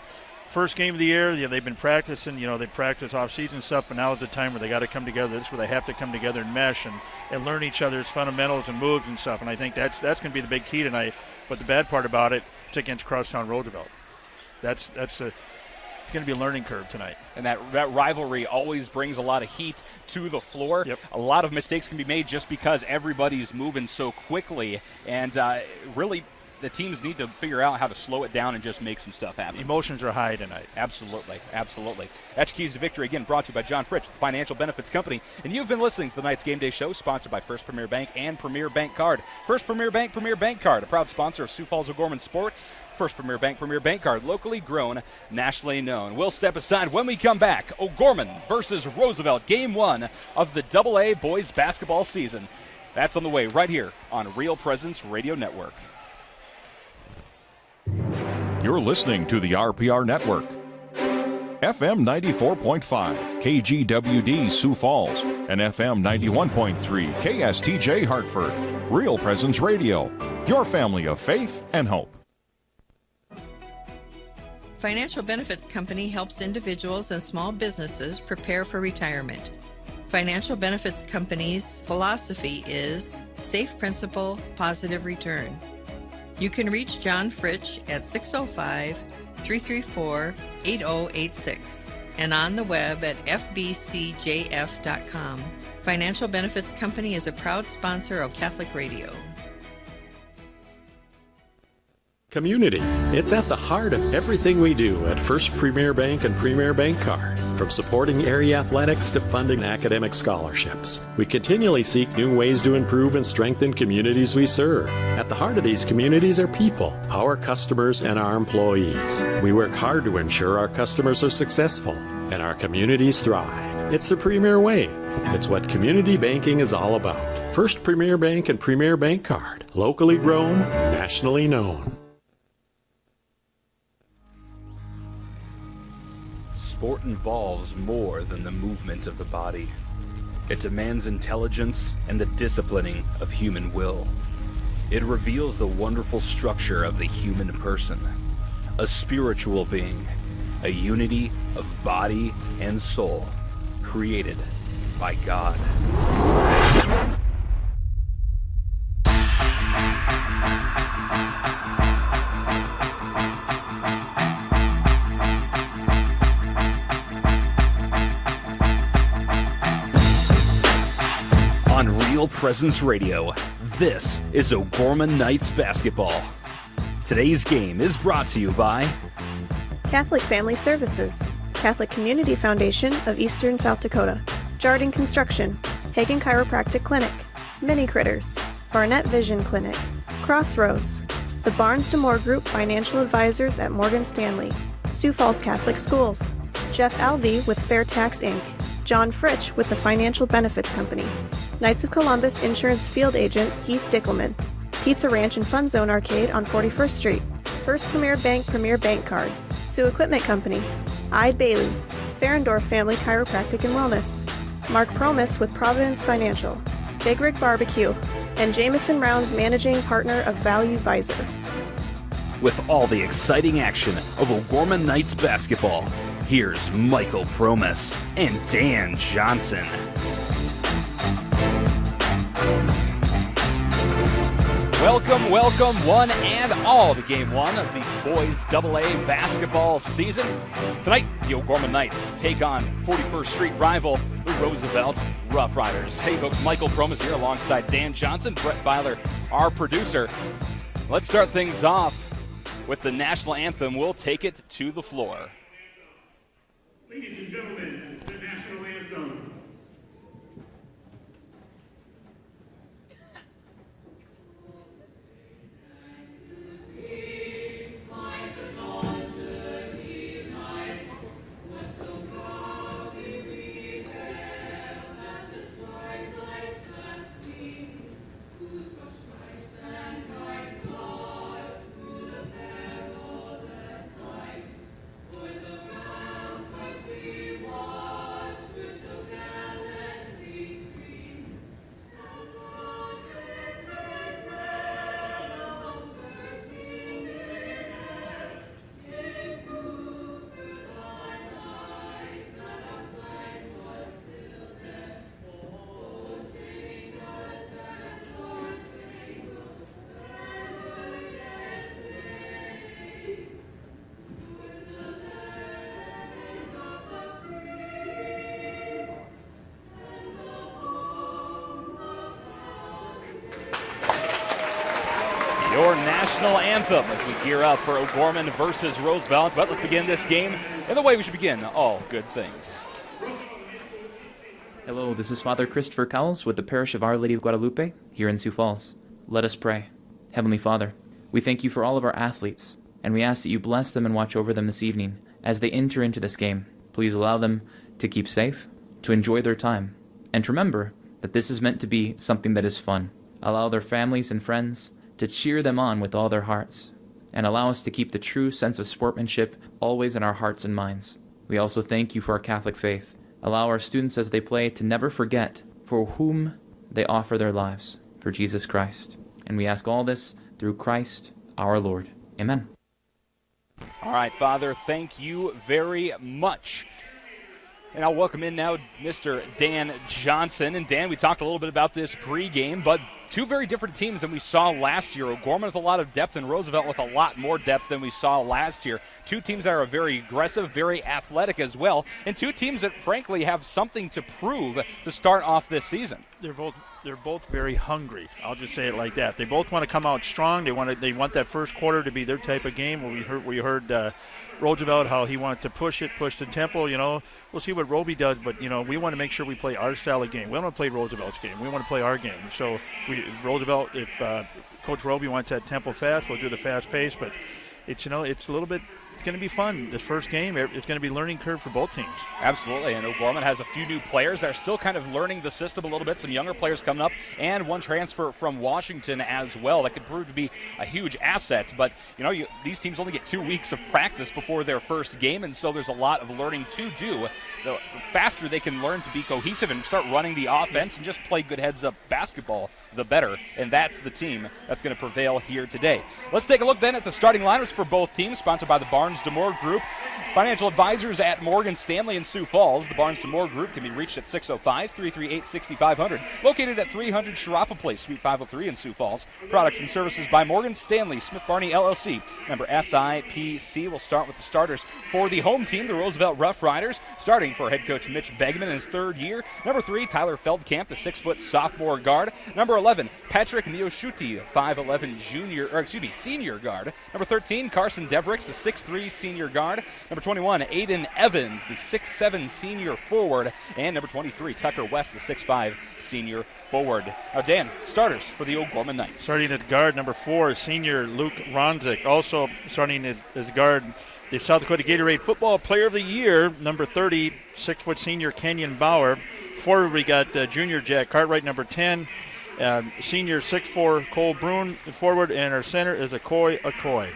first game of the year, they've been practicing. They practice off-season stuff, but now is the time where they got to come together. This is where they have to come together and mesh and learn each other's fundamentals and moves and stuff. And I think that's going to be the big key tonight. But the bad part about it, it's against Crosstown Roosevelt. That's going to be a learning curve tonight. And that rivalry always brings a lot of heat to the floor. Yep. A lot of mistakes can be made just because everybody's moving so quickly. And really, the teams need to figure out how to slow it down and just make some stuff happen. Emotions are high tonight. Absolutely. Absolutely. That's Keys to Victory, again, brought to you by John Fritsch, the Financial Benefits Company. And you've been listening to the Knights Game Day Show, sponsored by First Premier Bank and Premier Bank Card. First Premier Bank Card, a proud sponsor of Sioux Falls O'Gorman Sports. First Premier Bank Card, locally grown, nationally known. We'll step aside when we come back. O'Gorman versus Roosevelt, Game 1 of the AA boys basketball season. That's on the way right here on Real Presence Radio Network. You're listening to the RPR Network. FM 94.5, KGWD Sioux Falls, and FM 91.3, KSTJ Hartford. Real Presence Radio, your family of faith and hope. Financial Benefits Company helps individuals and small businesses prepare for retirement. Financial Benefits Company's philosophy is safe principal, positive return. You can reach John Fritsch at 605-334-8086 and on the web at fbcjf.com. Financial Benefits Company is a proud sponsor of Catholic Radio. Community. It's at the heart of everything we do at First Premier Bank and Premier Bank Card. From supporting area athletics to funding academic scholarships, we continually seek new ways to improve and strengthen communities we serve. At the heart of these communities are people, our customers, and our employees. We work hard to ensure our customers are successful and our communities thrive. It's the Premier way. It's what community banking is all about. First Premier Bank and Premier Bank Card. Locally grown, nationally known. Sport involves more than the movement of the body. It demands intelligence and the disciplining of human will. It reveals the wonderful structure of the human person, a spiritual being, a unity of body and soul, created by God. On Real Presence Radio, this is O'Gorman Knights basketball. Today's game is brought to you by Catholic Family Services, Catholic Community Foundation of Eastern South Dakota, Jardine Construction, Hagen Chiropractic Clinic, Mini Critters, Barnett Vision Clinic, Crossroads, the Barnes DeMoore Group Financial Advisors at Morgan Stanley, Sioux Falls Catholic Schools, Jeff Alvey with Fair Tax Inc., John Fritsch with the Financial Benefits Company, Knights of Columbus Insurance Field Agent Heath Dickelman, Pizza Ranch and Fun Zone Arcade on 41st Street, First Premier Bank Card, Sioux Equipment Company, Ide Bailey, Ferendorf Family Chiropractic and Wellness, Mark Promis with Providence Financial, Big Rig Barbecue, and Jameson Rounds Managing Partner of Value Visor. with all the exciting action of O'Gorman Knights basketball. Here's Michael Promis and Dan Johnson. Welcome, one and all to Game 1 of the boys AA basketball season. Tonight, the O'Gorman Knights take on 41st Street rival, the Roosevelt Rough Riders. Hey folks, Michael Promis here alongside Dan Johnson, Brett Byler, our producer. Let's start things off with the national anthem. We'll take it to the floor. Ladies and gentlemen, the national anthem. your national anthem as we gear up for O'Gorman versus Roosevelt. But let's begin this game in the way we should begin all good things. Hello, this is Father Christopher Cowles with the Parish of Our Lady of Guadalupe here in Sioux Falls. Let us pray. Heavenly Father, we thank you for all of our athletes, and we ask that you bless them and watch over them this evening as they enter into this game. Please allow them to keep safe, to enjoy their time, and to remember that this is meant to be something that is fun. Allow their families and friends to cheer them on with all their hearts, and allow us to keep the true sense of sportsmanship always in our hearts and minds. We also thank you for our Catholic faith. Allow our students as they play to never forget for whom they offer their lives, for Jesus Christ. And we ask all this through Christ our Lord. Amen. All right, Father, thank you very much. And I'll welcome in now Mr. Dan Johnson. And Dan, we talked a little bit about this pregame, but two very different teams than we saw last year. O'Gorman with a lot of depth and Roosevelt with a lot more depth than we saw last year. Two teams that are very aggressive, very athletic as well, and two teams that frankly have something to prove to start off this season. They're both very hungry. I'll just say it like that. They both want to come out strong. They want that first quarter to be their type of game. Where we heard Roosevelt how he wanted to push the tempo. We'll see what Roby does, but we want to make sure we play our style of game. We don't want to play Roosevelt's game. We want to play our game. So Roosevelt, if Coach Roby wants that tempo fast, we'll do the fast pace. But it's a little bit. It's going to be fun. This first game, it's going to be a learning curve for both teams. Absolutely, and O'Gorman has a few new players that are still kind of learning the system a little bit. Some younger players coming up, and one transfer from Washington as well that could prove to be a huge asset. But these teams only get 2 weeks of practice before their first game, and so there's a lot of learning to do. So the faster they can learn to be cohesive and start running the offense and just play good heads-up basketball, the better. And that's the team that's going to prevail here today. Let's take a look then at the starting lineups for both teams, sponsored by the Barnes DeMoor Group. Financial advisors at Morgan Stanley in Sioux Falls. The Barnes DeMoor Group can be reached at 605-338-6500. Located at 300 Sharapa Place, Suite 503 in Sioux Falls. Products and services by Morgan Stanley, Smith Barney LLC. Member SIPC. We'll start with the starters for the home team, the Roosevelt Rough Riders. Starting for head coach Mitch Begman in his third year. Number 3, Tyler Feldkamp, the 6-foot sophomore guard. Number 11, Patrick Mioshuti, the 5'11" senior guard. Number 13, Carson Devricks, the 6'3" senior guard. Number 21, Aiden Evans, the 6'7" senior forward. And number 23, Tucker West, the 6'5" senior forward. Now, Dan, starters for the O'Gorman Knights. Starting at guard, number 4, senior Luke Ronzik. Also starting as guard, the South Dakota Gatorade Football Player of the Year, number 30, 6-foot senior Kenyon Bauer. Forward, we got junior Jack Cartwright, number 10. Senior 6'4" Cole Bruin forward, and our center is Okoy.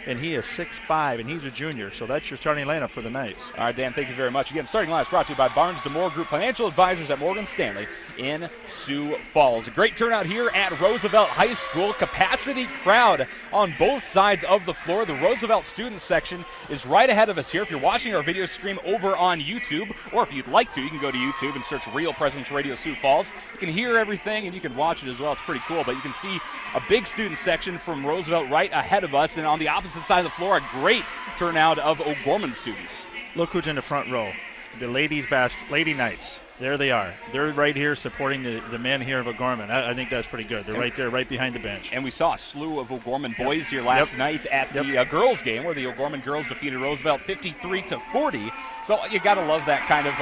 And he is 6'5", and he's a junior. So that's your starting lineup for the Knights. All right, Dan, thank you very much. Again, starting lineup is brought to you by Barnes DeMoor Group, financial advisors at Morgan Stanley in Sioux Falls. A great turnout here at Roosevelt High School. Capacity crowd on both sides of the floor. The Roosevelt student section is right ahead of us here. If you're watching our video stream over on YouTube, or if you'd like to, you can go to YouTube and search Real Presence Radio Sioux Falls. You can hear everything, and you can watch it as well. It's pretty cool. But you can see a big student section from Roosevelt right ahead of us, and on the opposite side of the floor, a great turnout of O'Gorman students. Look who's in the front row. The Lady Knights. There they are. They're right here supporting the men here of O'Gorman. I think that's pretty good. They're right there, right behind the bench. And we saw a slew of O'Gorman boys here last night at the girls game, where the O'Gorman girls defeated Roosevelt 53-40. So you got to love that kind of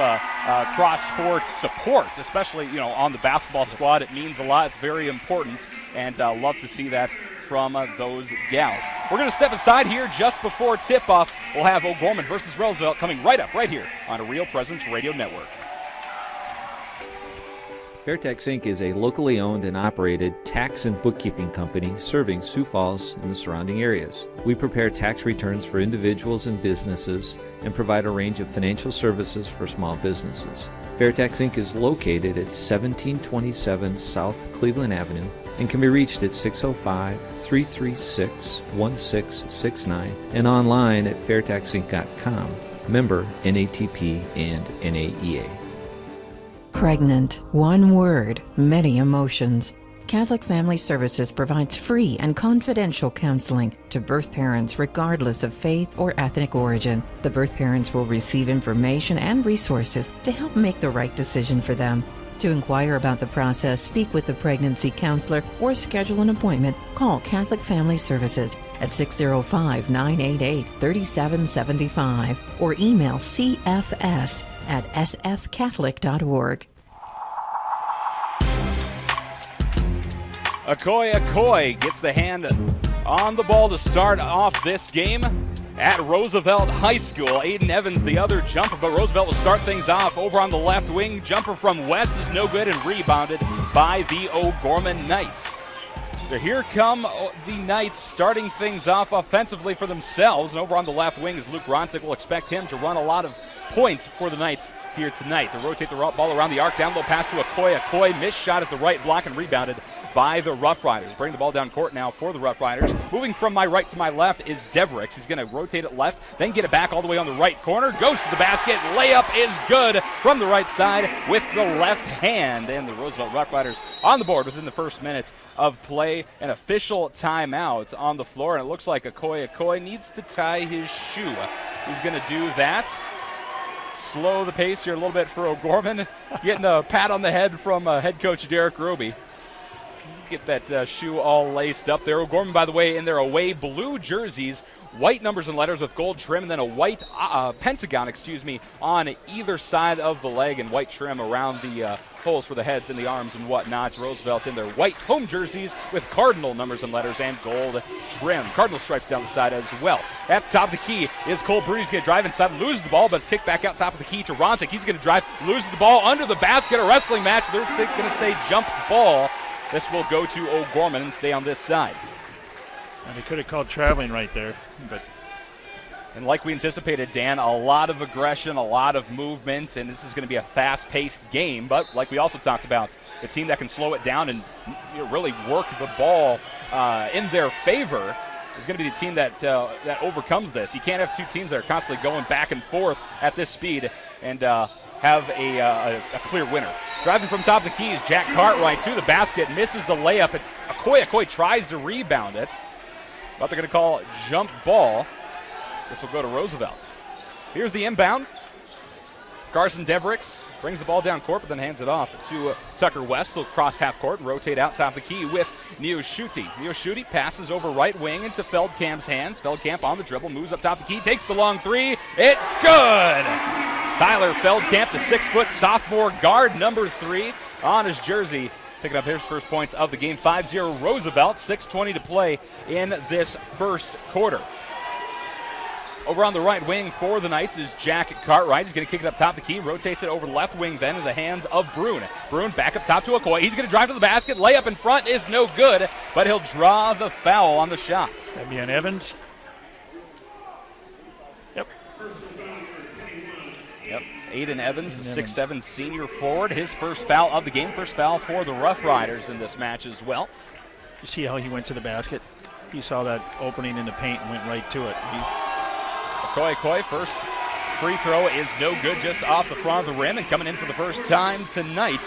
cross-sport support, especially on the basketball squad. It means a lot. It's very important, and love to see that from those gals. We're going to step aside here just before tip-off. We'll have O'Gorman versus Roosevelt coming right up, right here on a Real Presence Radio Network. Fairtex Inc. is a locally owned and operated tax and bookkeeping company serving Sioux Falls and the surrounding areas. We prepare tax returns for individuals and businesses and provide a range of financial services for small businesses. Fairtex Inc. is located at 1727 South Cleveland Avenue and can be reached at 605-336-1669 and online at fairtaxinc.com. Member NATP and NAEA. Pregnant. One word, many emotions. Catholic Family Services provides free and confidential counseling to birth parents regardless of faith or ethnic origin. The birth parents will receive information and resources to help make the right decision for them. To inquire about the process, speak with the pregnancy counselor, or schedule an appointment, call Catholic Family Services at 605-988-3775 or email cfs@sfcatholic.org. Okoye gets the hand on the ball to start off this game at Roosevelt High School. Aiden Evans, the other jumper, but Roosevelt will start things off over on the left wing. Jumper from West is no good and rebounded by the O'Gorman Knights. So here come the Knights starting things off offensively for themselves. And over on the left wing is Luke Ronsick. We'll expect him to run a lot of points for the Knights here tonight. They rotate the ball around the arc, down low pass to Okoye. Okoye missed shot at the right block and rebounded by the Rough Riders. Bring the ball down court now for the Rough Riders. Moving from my right to my left is Devericks. He's going to rotate it left, then get it back all the way on the right corner. Goes to the basket. Layup is good from the right side with the left hand. And the Roosevelt Rough Riders on the board within the first minute of play. An official timeout on the floor, and it looks like Okoye needs to tie his shoe. He's going to do that. Slow the pace here a little bit for O'Gorman. Getting a pat on the head from head coach Derek Roby. Get that shoe all laced up there. O'Gorman, by the way, in their away blue jerseys, white numbers and letters with gold trim, and then a white pentagon, on either side of the leg, and white trim around the holes for the heads and the arms and whatnot. Roosevelt in their white home jerseys with cardinal numbers and letters and gold trim. Cardinal stripes down the side as well. At the top of the key is Cole Brew. He's going to drive inside, loses the ball, but it's kicked back out top of the key to Ronsick. He's going to drive, loses the ball under the basket. A wrestling match. They're going to say jump ball. This will go to O'Gorman and stay on this side. And they could have called traveling right there, but. And like we anticipated, Dan, a lot of aggression, a lot of movements, and this is going to be a fast-paced game. But like we also talked about, the team that can slow it down and really work the ball in their favor is going to be the team that overcomes this. You can't have two teams that are constantly going back and forth at this speed and have a clear winner. Driving from top of the key is Jack Cartwright to the basket, misses the layup. Okoye tries to rebound it, but they're going to call jump ball. This will go to Roosevelt. Here's the inbound. Carson Devericks brings the ball down court, but then hands it off to Tucker West. He'll cross half court and rotate out top of the key with Neoshuti. Neoshuti passes over right wing into Feldkamp's hands. Feldkamp on the dribble, moves up top of the key, takes the long three. It's good! Tyler Feldkamp, the 6-foot sophomore guard, number 3 on his jersey, picking up his first points of the game. 5-0 Roosevelt, 6:20 to play in this first quarter. Over on the right wing for the Knights is Jack Cartwright. He's going to kick it up top of the key, rotates it over the left wing then in the hands of Bruin. Bruin back up top to Okoye. He's going to drive to the basket. Layup in front is no good, but he'll draw the foul on the shot. That'd be on Evans. Yep, Aiden Evans, the 6'7" senior forward. His first foul of the game. First foul for the Rough Riders in this match as well. You see how he went to the basket? He saw that opening in the paint and went right to it. Okoye, first free throw is no good, just off the front of the rim, and coming in for the first time tonight,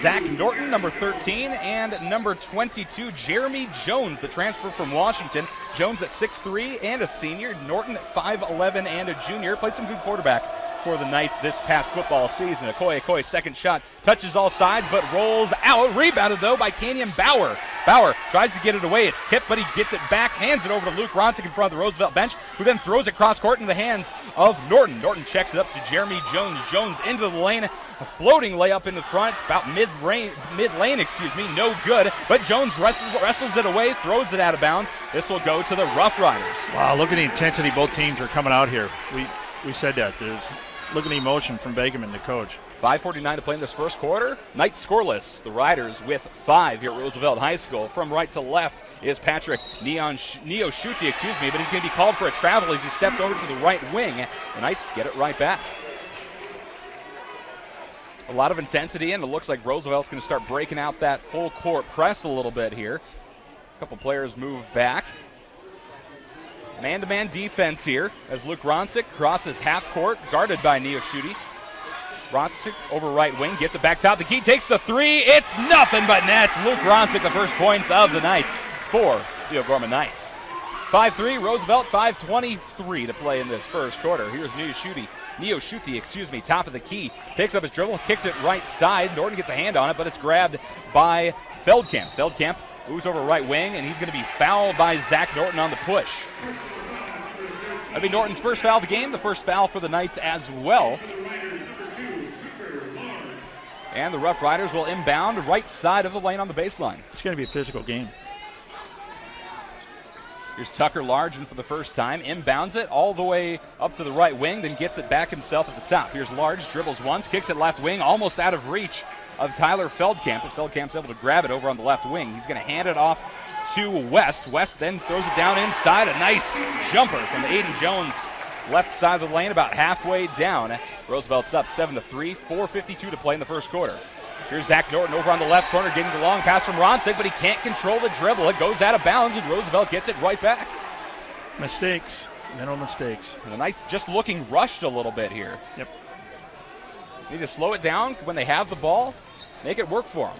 Zach Norton, number 13, and number 22, Jeremy Jones, the transfer from Washington. Jones at 6'3" and a senior. Norton at 5'11" and a junior. Played some good quarterback for the Knights this past football season. Okoye, second shot, touches all sides, but rolls out. Rebounded, though, by Kenyon Bauer. Bauer tries to get it away. It's tipped, but he gets it back, hands it over to Luke Ronsick in front of the Roosevelt bench, who then throws it cross court in the hands of Norton. Norton checks it up to Jeremy Jones. Jones into the lane, a floating layup in the front, about mid-lane, no good, but Jones wrestles it away, throws it out of bounds. This will go to the Rough Riders. Wow, look at the intensity both teams are coming out here. We said that. Look at the emotion from Pregame, the coach. 5:49 to play in this first quarter. Knights scoreless. The Riders with 5 here at Roosevelt High School. From right to left is Patrick Neoshuti, but he's going to be called for a travel as he steps over to the right wing. The Knights get it right back. A lot of intensity, and it looks like Roosevelt's going to start breaking out that full court press a little bit here. A couple players move back. Man-to-man defense here as Luke Ronsick crosses half court, guarded by Neoshuti. Ronsick over right wing, gets it back top. The key takes the three. It's nothing but nets. Luke Ronsick, the first points of the night for the O'Gorman Knights. 5-3, Roosevelt, 5:23 to play in this first quarter. Here's Neoshuti. Neoshuti, top of the key. Picks up his dribble, kicks it right side. Norton gets a hand on it, but it's grabbed by Feldkamp. Feldkamp moves over right wing, and he's going to be fouled by Zach Norton on the push. That'll be Norton's first foul of the game, the first foul for the Knights as well. And the Rough Riders will inbound right side of the lane on the baseline. It's going to be a physical game. Here's Tucker Large for the first time. Inbounds it all the way up to the right wing, then gets it back himself at the top. Here's Large, dribbles once, kicks it left wing, almost out of reach of Tyler Feldkamp. But Feldkamp's able to grab it over on the left wing. He's going to hand it off to West. West then throws it down inside. A nice jumper from Aiden Jones. Left side of the lane, about halfway down. Roosevelt's up 7-3, 4:52 to play in the first quarter. Here's Zach Norton over on the left corner, getting the long pass from Ronsick, but he can't control the dribble. It goes out of bounds, and Roosevelt gets it right back. Mistakes, mental mistakes. And the Knights just looking rushed a little bit here. Yep. Need to slow it down when they have the ball, make it work for them.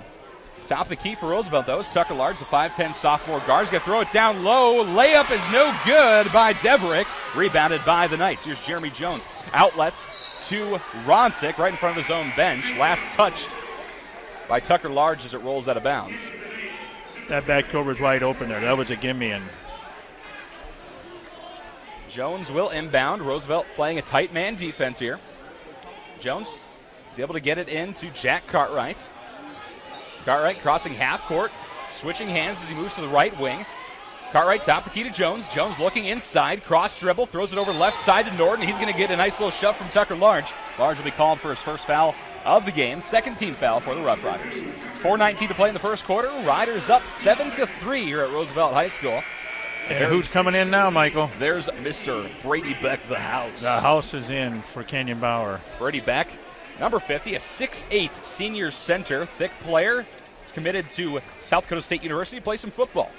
Top of the key for Roosevelt, though, is Tucker Large, the 5'10 sophomore guard. He's going to throw it down low. Layup is no good by Devericks. Rebounded by the Knights. Here's Jeremy Jones. Outlets to Ronsick right in front of his own bench. Last touched by Tucker Large as it rolls out of bounds. That backcourt was wide open there. That was a gimme. And Jones will inbound. Roosevelt playing a tight man defense here. Jones is able to get it into Jack Cartwright. Cartwright crossing half court, switching hands as he moves to the right wing. Cartwright top the key to Jones. Jones looking inside, cross dribble, throws it over left side to Norton. He's going to get a nice little shove from Tucker Large. Large will be called for his first foul of the game, second team foul for the Rough Riders. 4:19 to play in the first quarter. Riders up 7-3 here at Roosevelt High School. And who's coming in now, Michael? There's Mr. Brady Beck, the house. The house is in for Kenyon Bauer. Brady Beck, number 50, a 6'8 senior center, thick player. He's committed to South Dakota State University to play some football.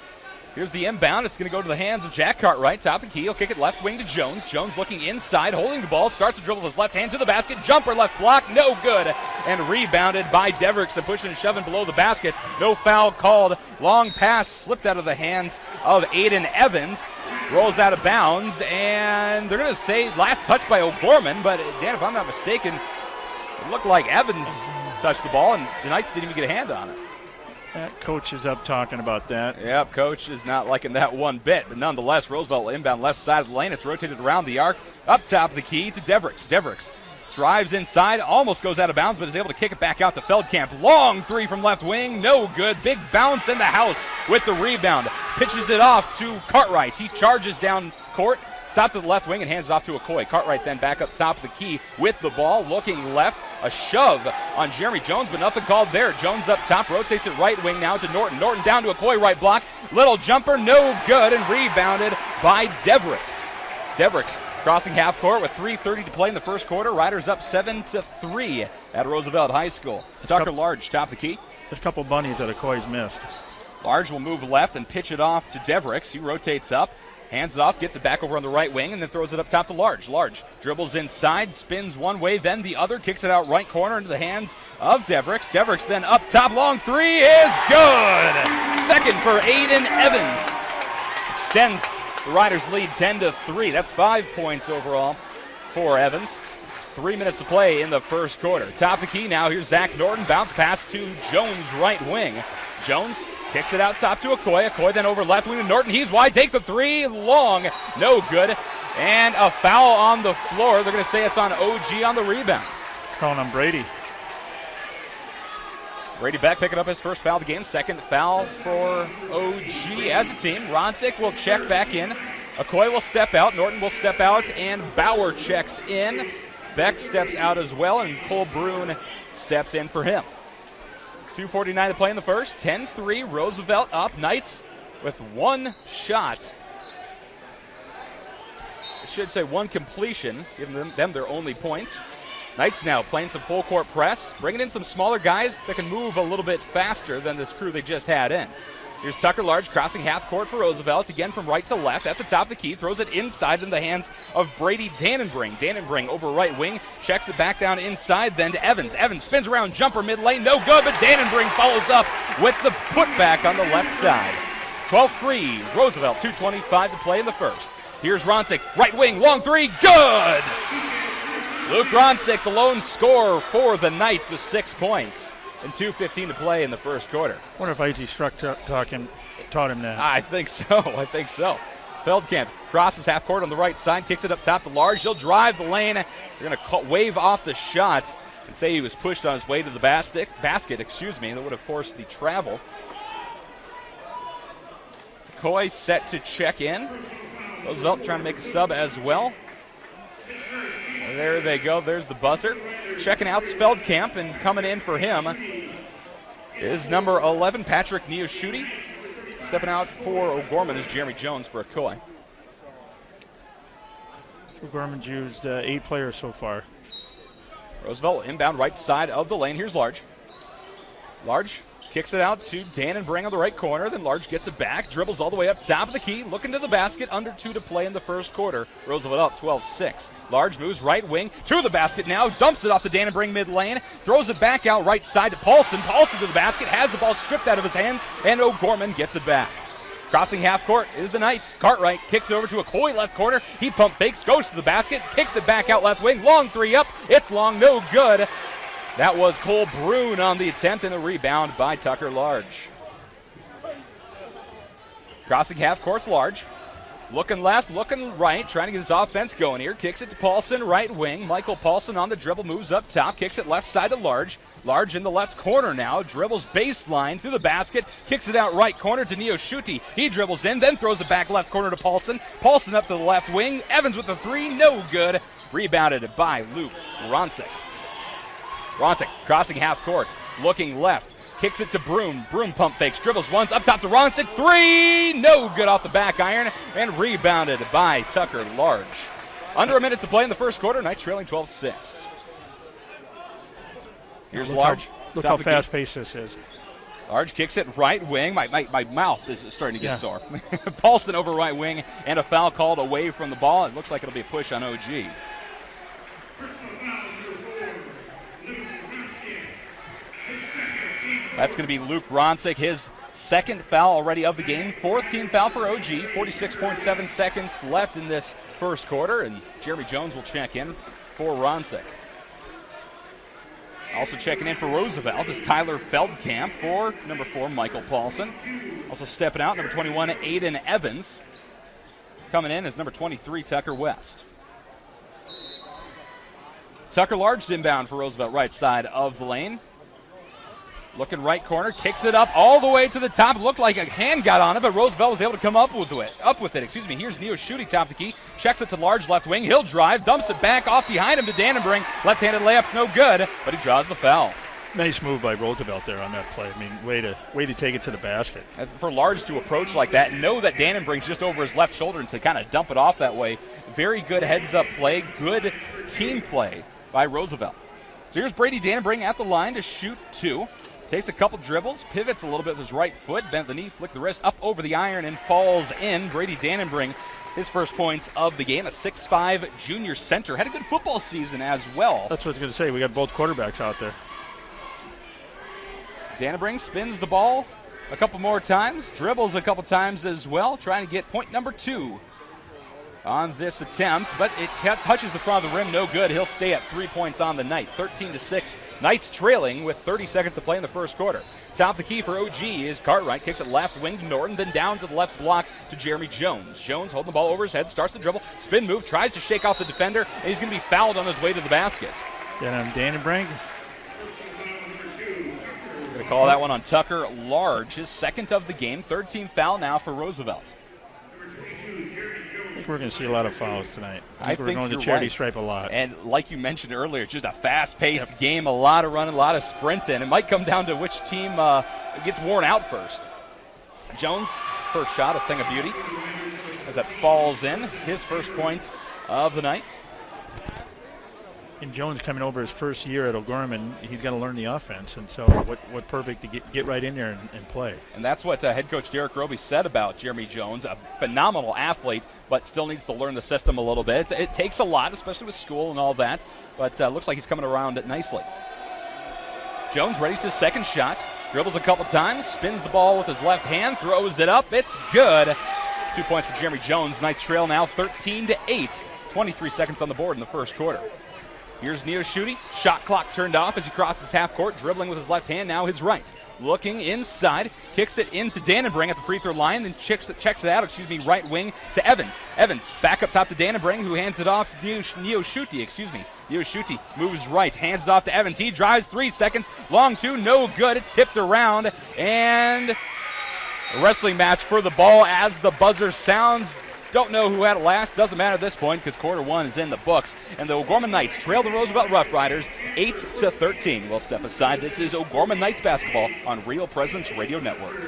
Here's the inbound. It's going to go to the hands of Jack Cartwright. Top of the key. He'll kick it left wing to Jones. Jones looking inside, holding the ball. Starts to dribble with his left hand to the basket. Jumper left block. No good. And rebounded by Devericks. And pushing and shoving below the basket. No foul called. Long pass slipped out of the hands of Aiden Evans. Rolls out of bounds. And they're going to say last touch by O'Gorman. But, Dan, if I'm not mistaken, it looked like Evans touched the ball. And the Knights didn't even get a hand on it. That coach is up talking about that. Yep, coach is not liking that one bit. But nonetheless, Roosevelt inbound left side of the lane. It's rotated around the arc. Up top of the key to Devericks. Devericks drives inside, almost goes out of bounds, but is able to kick it back out to Feldkamp. Long three from left wing, no good. Big bounce in the house with the rebound. Pitches it off to Cartwright. He charges down court. Stops to the left wing and hands it off to Okoye. Cartwright then back up top of the key with the ball, looking left. A shove on Jeremy Jones, but nothing called there. Jones up top, rotates it right wing now to Norton. Norton down to Okoye, right block. Little jumper, no good, and rebounded by Devericks. Devericks crossing half court with 3:30 to play in the first quarter. Riders up 7-3 at Roosevelt High School. Tucker Large, top of the key. There's a couple bunnies that Okoye's missed. Large will move left and pitch it off to Devericks. He rotates up. Hands it off, gets it back over on the right wing, and then throws it up top to Large. Large dribbles inside, spins one way, then the other, kicks it out right corner into the hands of Devericks. Devericks then up top, long three is good! Second for Aiden Evans. Extends the Riders' lead 10-3. That's 5 points overall for Evans. 3 minutes to play in the first quarter. Top of the key now, here's Zach Norton. Bounce pass to Jones, right wing. Jones kicks it out top to Okoye. Okoye then over left wing to Norton. He's wide, takes a three, long, no good. And a foul on the floor. They're going to say it's on OG on the rebound. Calling on Brady. Brady Beck picking up his first foul of the game. Second foul for OG as a team. Ronsick will check back in. Okoye will step out. Norton will step out. And Bauer checks in. Beck steps out as well. And Cole Brune steps in for him. 2:49 to play in the first. 10-3, Roosevelt up. Knights with one shot. I should say one completion, giving them their only points. Knights now playing some full court press, bringing in some smaller guys that can move a little bit faster than this crew they just had in. Here's Tucker Large crossing half court for Roosevelt, again from right to left at the top of the key, throws it inside in the hands of Brady Dannenbring. Dannenbring over right wing, checks it back down inside, then to Evans. Evans spins around, jumper mid lane, no good, but Dannenbring follows up with the putback on the left side. 12-3, Roosevelt, 2:25 to play in the first. Here's Ronsick, right wing, long three, good! Luke Ronsick, the lone scorer for the Knights with 6 points and 2:15 to play in the first quarter. I wonder if I.G. Struck taught him that. I think so. Feldkamp crosses half court on the right side, kicks it up top to Large. He'll drive the lane. They're going to wave off the shot and say he was pushed on his way to the basket. That would have forced the travel. Coy set to check in. Roosevelt trying to make a sub as well. There they go. There's the buzzer. Checking out Feldkamp, and coming in for him is number 11, Patrick Neoshuti. Stepping out for O'Gorman is Jeremy Jones for Coy. O'Gorman's used 8 players so far. Roosevelt inbound right side of the lane. Here's Large. Large kicks it out to Dannenbring on the right corner. Then Large gets it back, dribbles all the way up top of the key, looking to the basket. Under 2 to play in the first quarter. Roosevelt up 12-6. Large moves right wing to the basket now, dumps it off the Dannenbring mid lane, throws it back out right side to Paulson. Paulson to the basket, has the ball stripped out of his hands, and O'Gorman gets it back. Crossing half court is the Knights. Cartwright kicks it over to a Coy left corner. He pump fakes, goes to the basket, kicks it back out left wing. Long three up. It's long, no good. That was Cole Brune on the attempt, and the rebound by Tucker Large. Crossing half court's Large. Looking left, looking right, trying to get his offense going here. Kicks it to Paulson, right wing. Michael Paulson on the dribble, moves up top, kicks it left side to Large. Large in the left corner now, dribbles baseline to the basket, kicks it out right corner to Neoshuti. He dribbles in, then throws it back left corner to Paulson. Paulson up to the left wing. Evans with the three, no good. Rebounded by Luke Ronsick. Ronsick crossing half court, looking left. Kicks it to Broom. Broom pump fakes, dribbles once, up top to Ronsick. Three, no good off the back iron, and rebounded by Tucker Large. Under a minute to play in the first quarter. Knights trailing 12-6. Here's Large. Look how fast-paced this is. Large kicks it right wing. My mouth is starting to get sore. Paulson over right wing, and a foul called away from the ball. It looks like it'll be a push on OG. That's going to be Luke Ronsick, his second foul already of the game. Fourth team foul for OG. 46.7 seconds left in this first quarter, and Jeremy Jones will check in for Ronsick. Also checking in for Roosevelt is Tyler Feldkamp for number 4, Michael Paulson. Also stepping out, number 21, Aiden Evans. Coming in is number 23, Tucker West. Tucker Large inbound for Roosevelt, right side of the lane. Looking right corner, kicks it up all the way to the top. It looked like a hand got on it, but Roosevelt was able to come up with it. Here's Neoshuti top the key, checks it to Large left wing. He'll drive, dumps it back off behind him to Dannenbring. Left-handed layup, no good, but he draws the foul. Nice move by Roosevelt there on that play. I mean, way to take it to the basket. And for Large to approach like that, know that Dannenbring's just over his left shoulder, and to kind of dump it off that way. Very good heads-up play, good team play by Roosevelt. So here's Brady Dannenbring at the line to shoot 2. Takes a couple dribbles, pivots a little bit with his right foot, bent the knee, flicked the wrist up over the iron, and falls in. Brady Dannenbring, his first points of the game, a 6'5 junior center. Had a good football season as well. That's what I was going to say. We got both quarterbacks out there. Dannenbring spins the ball a couple more times, dribbles a couple times as well, trying to get point number 2 on this attempt, but it touches the front of the rim, no good. He'll stay at 3 points on the night. 13-6. Knights trailing with 30 seconds to play in the first quarter. Top the key for OG is Cartwright. Kicks it left wing to Norton, then down to the left block to Jeremy Jones. Jones holding the ball over his head, starts the dribble, spin move, tries to shake off the defender, and he's going to be fouled on his way to the basket. Dannenbring. Going to call that one on Tucker Large, his second of the game. Third team foul now for Roosevelt. I think we're going to see a lot of fouls tonight. I think we're going to charity stripe a lot. And like you mentioned earlier, just a fast-paced game, a lot of running, a lot of sprinting. It might come down to which team gets worn out first. Jones, first shot, a thing of beauty, as that falls in. His first point of the night. And Jones coming over his first year at O'Gorman, he's got to learn the offense. And so what perfect to get right in there and play. And that's what head coach Derek Roby said about Jeremy Jones, a phenomenal athlete, but still needs to learn the system a little bit. It takes a lot, especially with school and all that, but looks like he's coming around it nicely. Jones readies his second shot, dribbles a couple times, spins the ball with his left hand, throws it up. It's good. 2 points for Jeremy Jones. Knights trail now 13-8. 23 seconds on the board in the first quarter. Here's Sioux. Shot clock turned off as he crosses half court, dribbling with his left hand, now his right. Looking inside, kicks it into Dannenbring at the free throw line, then checks it out, right wing to Evans. Evans back up top to Dannenbring, who hands it off to Sioux. Sioux moves right, hands it off to Evans. He drives 3 seconds, long two, no good. It's tipped around, and a wrestling match for the ball as the buzzer sounds. Don't know who had it last. Doesn't matter at this point because quarter one is in the books. And the O'Gorman Knights trail the Roosevelt Rough Riders 8-13. We'll step aside. This is O'Gorman Knights basketball on Real Presence Radio Network.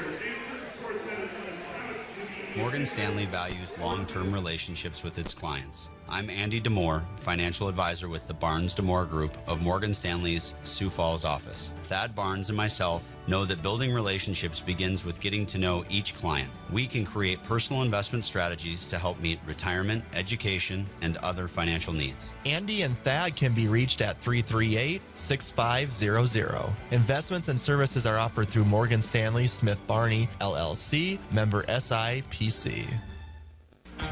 Morgan Stanley values long-term relationships with its clients. I'm Andy Demore, financial advisor with the Barnes Demore Group of Morgan Stanley's Sioux Falls office. Thad Barnes and myself know that building relationships begins with getting to know each client. We can create personal investment strategies to help meet retirement, education, and other financial needs. Andy and Thad can be reached at 338-6500. Investments and services are offered through Morgan Stanley Smith Barney, LLC, member SIPC.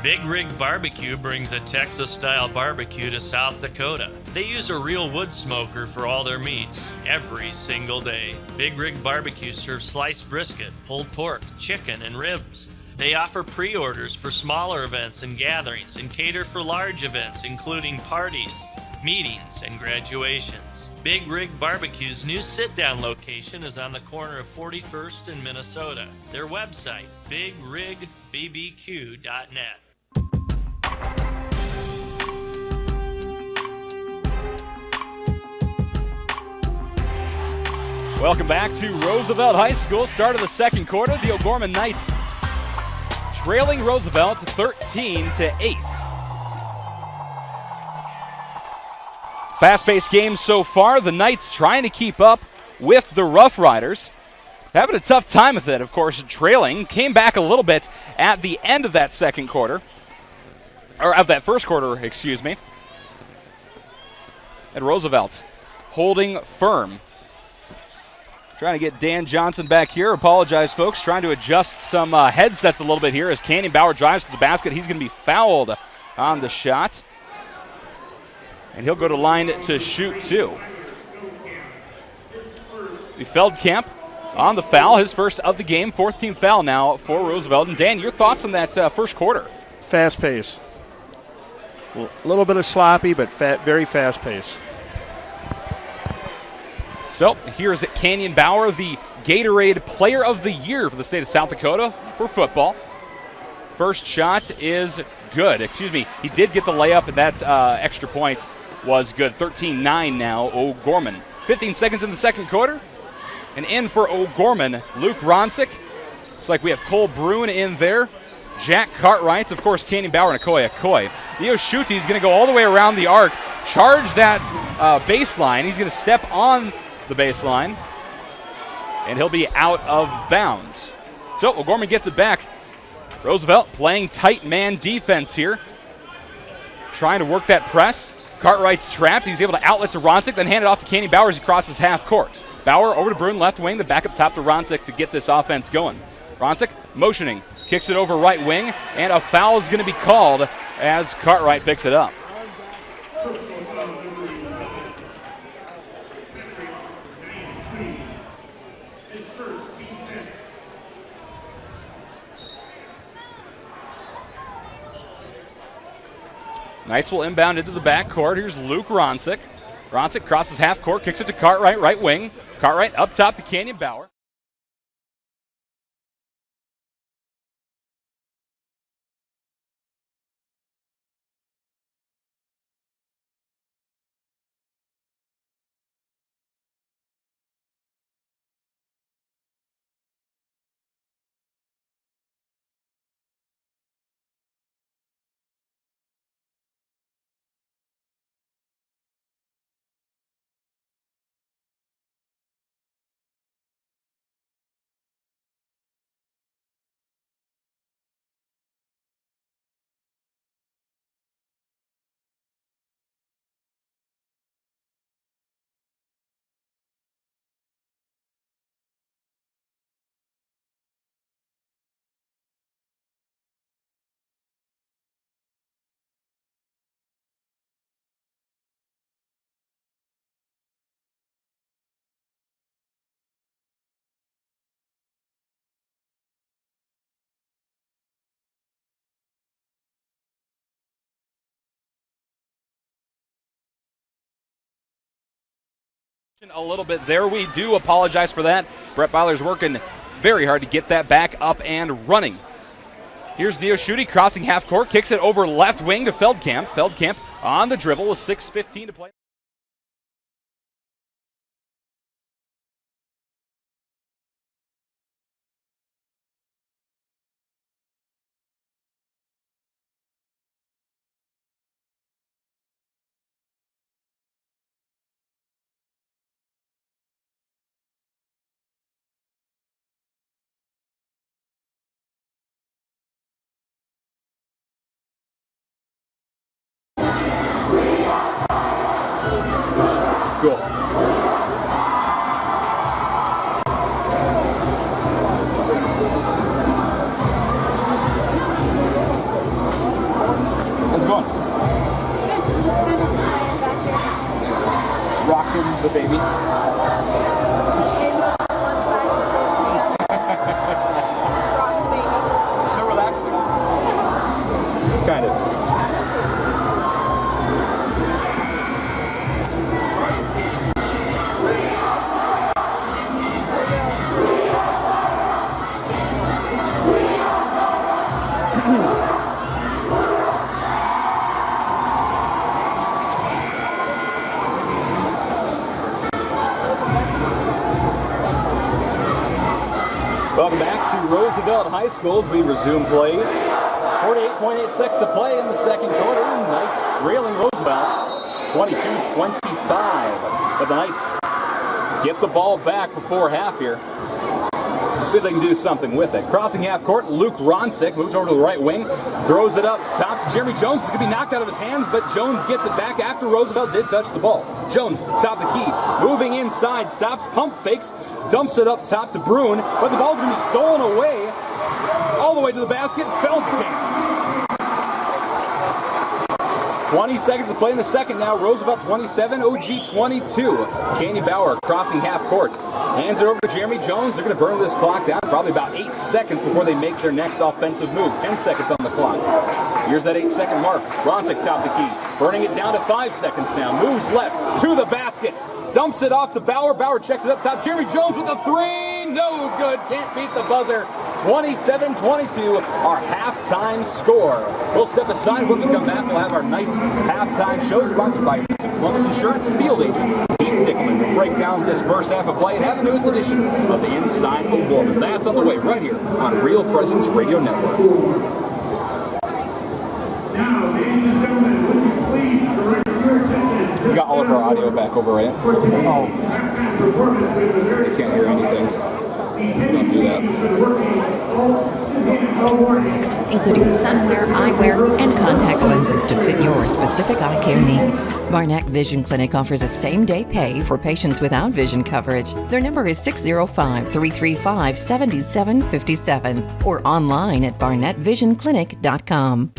Big Rig Barbecue brings a Texas-style barbecue to South Dakota. They use a real wood smoker for all their meats every single day. Big Rig Barbecue serves sliced brisket, pulled pork, chicken, and ribs. They offer pre-orders for smaller events and gatherings and cater for large events, including parties, meetings, and graduations. Big Rig Barbecue's new sit-down location is on the corner of 41st and Minnesota. Their website, bigrigbbbq.net. Welcome back to Roosevelt High School. Start of the second quarter. The O'Gorman Knights trailing Roosevelt 13-8. Fast-paced game so far. The Knights trying to keep up with the Rough Riders. Having a tough time with it, of course, trailing. Came back a little bit at the end of that second quarter. Or of that first quarter, excuse me. And Roosevelt holding firm. Trying to get Dan Johnson back here. Apologize, folks. Trying to adjust some headsets a little bit here as Canyon Bauer drives to the basket. He's going to be fouled on the shot. And he'll go to line to shoot two. The Feldkamp on the foul, his first of the game, fourth team foul now for Roosevelt. And Dan, your thoughts on that first quarter? Fast pace. A little bit of sloppy, but very fast pace. So here's Canyon Bauer, the Gatorade Player of the Year for the state of South Dakota for football. First shot is good. Excuse me, he did get the layup, and that extra point was good. 13-9 now, O'Gorman. 15 seconds in the second quarter. And in for O'Gorman, Luke Ronsick. Looks like we have Cole Bruin in there. Jack Cartwright, of course, Canyon Bauer and Okoye. Sioux is going to go all the way around the arc, charge that baseline. He's going to step on the baseline, and he'll be out of bounds. So O'Gorman gets it back. Roosevelt playing tight man defense here. Trying to work that press. Cartwright's trapped. He's able to outlet to Ronsick, then hand it off to Canyon Bauer as he crosses half court. Bauer over to Bruin, left wing, the back up top to Ronsick to get this offense going. Ronsick motioning, kicks it over right wing, and a foul is going to be called as Cartwright picks it up. Knights will inbound into the backcourt. Here's Luke Ronsick. Ronsick crosses half court, kicks it to Cartwright, right wing. Cartwright up top to Canyon Bauer. A little bit there. We do apologize for that. Brett Byler's working very hard to get that back up and running. Here's Neo Schutte crossing half court, kicks it over left wing to Feldkamp. Feldkamp on the dribble with 6:15 to play. Cool. How's it going? Rocking the baby. So relaxing. Kind of. Welcome back to Roosevelt High School as we resume play. 48.8 seconds to play in the second quarter. Knights trailing Roosevelt 22-25. But the Knights get the ball back before half here. Let's see if they can do something with it. Crossing half court, Luke Ronsick moves over to the right wing, throws it up top to Jeremy Jones. It's going to be knocked out of his hands, but Jones gets it back after Roosevelt did touch the ball. Jones, top the key, moving inside, stops, pump fakes, dumps it up top to Bruin, but the ball's going to be stolen away all the way to the basket. Feldkamp. 20 seconds to play in the second now. Roosevelt 27, OG 22. Candy Bauer crossing half court. Hands it over to Jeremy Jones. They're going to burn this clock down probably about 8 seconds before they make their next offensive move. 10 seconds on the clock. Here's that 8-second mark. Ronsick top the key. Burning it down to 5 seconds now. Moves left to the basket. Dumps it off to Bauer. Bauer checks it up top. Jeremy Jones with a three. No good. Can't beat the buzzer. 27-22, our halftime score. We'll step aside when we come back. We'll have our Knights halftime show sponsored by Columbus Insurance Field Agent Keith Dickelman. We'll break down this first half of play and have the newest edition of the Inside Award. That's on the way right here on Real Presence Radio Network. Now, ladies and gentlemen, would you please direct your attention? We got all of our audio back over, right? Oh. They can't hear anything. Don't do that. Including sunwear, eyewear, and contact lenses to fit your specific eye care needs. Barnett Vision Clinic offers a same-day pay for patients without vision coverage. Their number is 605-335-7757 or online at barnettvisionclinic.com.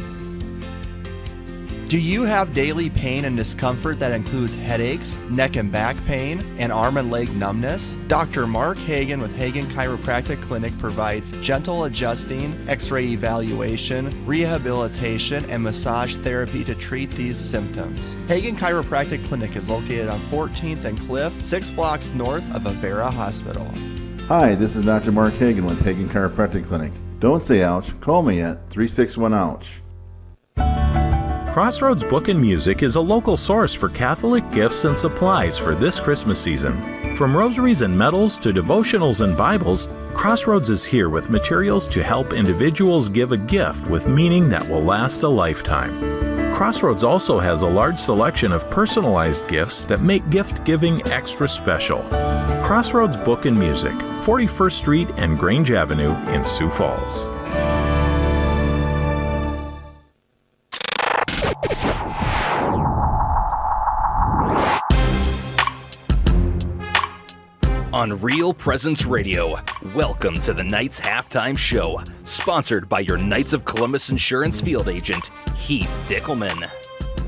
Do you have daily pain and discomfort that includes headaches, neck and back pain, and arm and leg numbness? Dr. Mark Hagan with Hagan Chiropractic Clinic provides gentle adjusting, x-ray evaluation, rehabilitation, and massage therapy to treat these symptoms. Hagan Chiropractic Clinic is located on 14th and Cliff, 6 blocks north of Avera Hospital. Hi, this is Dr. Mark Hagan with Hagan Chiropractic Clinic. Don't say ouch, call me at 361-OUCH. Crossroads Book and Music is a local source for Catholic gifts and supplies for this Christmas season. From rosaries and medals to devotionals and Bibles, Crossroads is here with materials to help individuals give a gift with meaning that will last a lifetime. Crossroads also has a large selection of personalized gifts that make gift giving extra special. Crossroads Book and Music, 41st Street and Grange Avenue in Sioux Falls. On Real Presence Radio, welcome to the Knights Halftime Show, sponsored by your Knights of Columbus Insurance Field Agent, Heath Dickelman.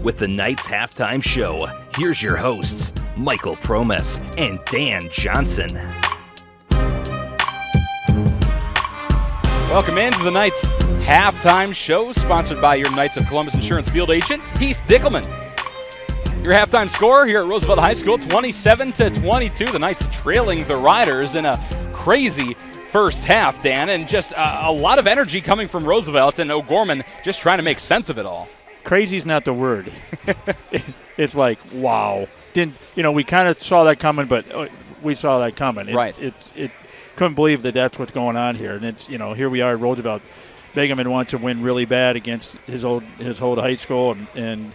With the Knights Halftime Show, here's your hosts, Michael Promes and Dan Johnson. Welcome into the Knights Halftime Show, sponsored by your Knights of Columbus Insurance Field Agent, Heath Dickelman. Your halftime score here at Roosevelt High School, 27-22. The Knights trailing the Riders in a crazy first half, Dan, and just a lot of energy coming from Roosevelt, and O'Gorman just trying to make sense of it all. Crazy's not the word. It's like, wow. We kind of saw that coming, but we saw that coming. Right. It couldn't believe that that's what's going on here. And it's, here we are at Roosevelt. Pregame wants to win really bad against his old high school, and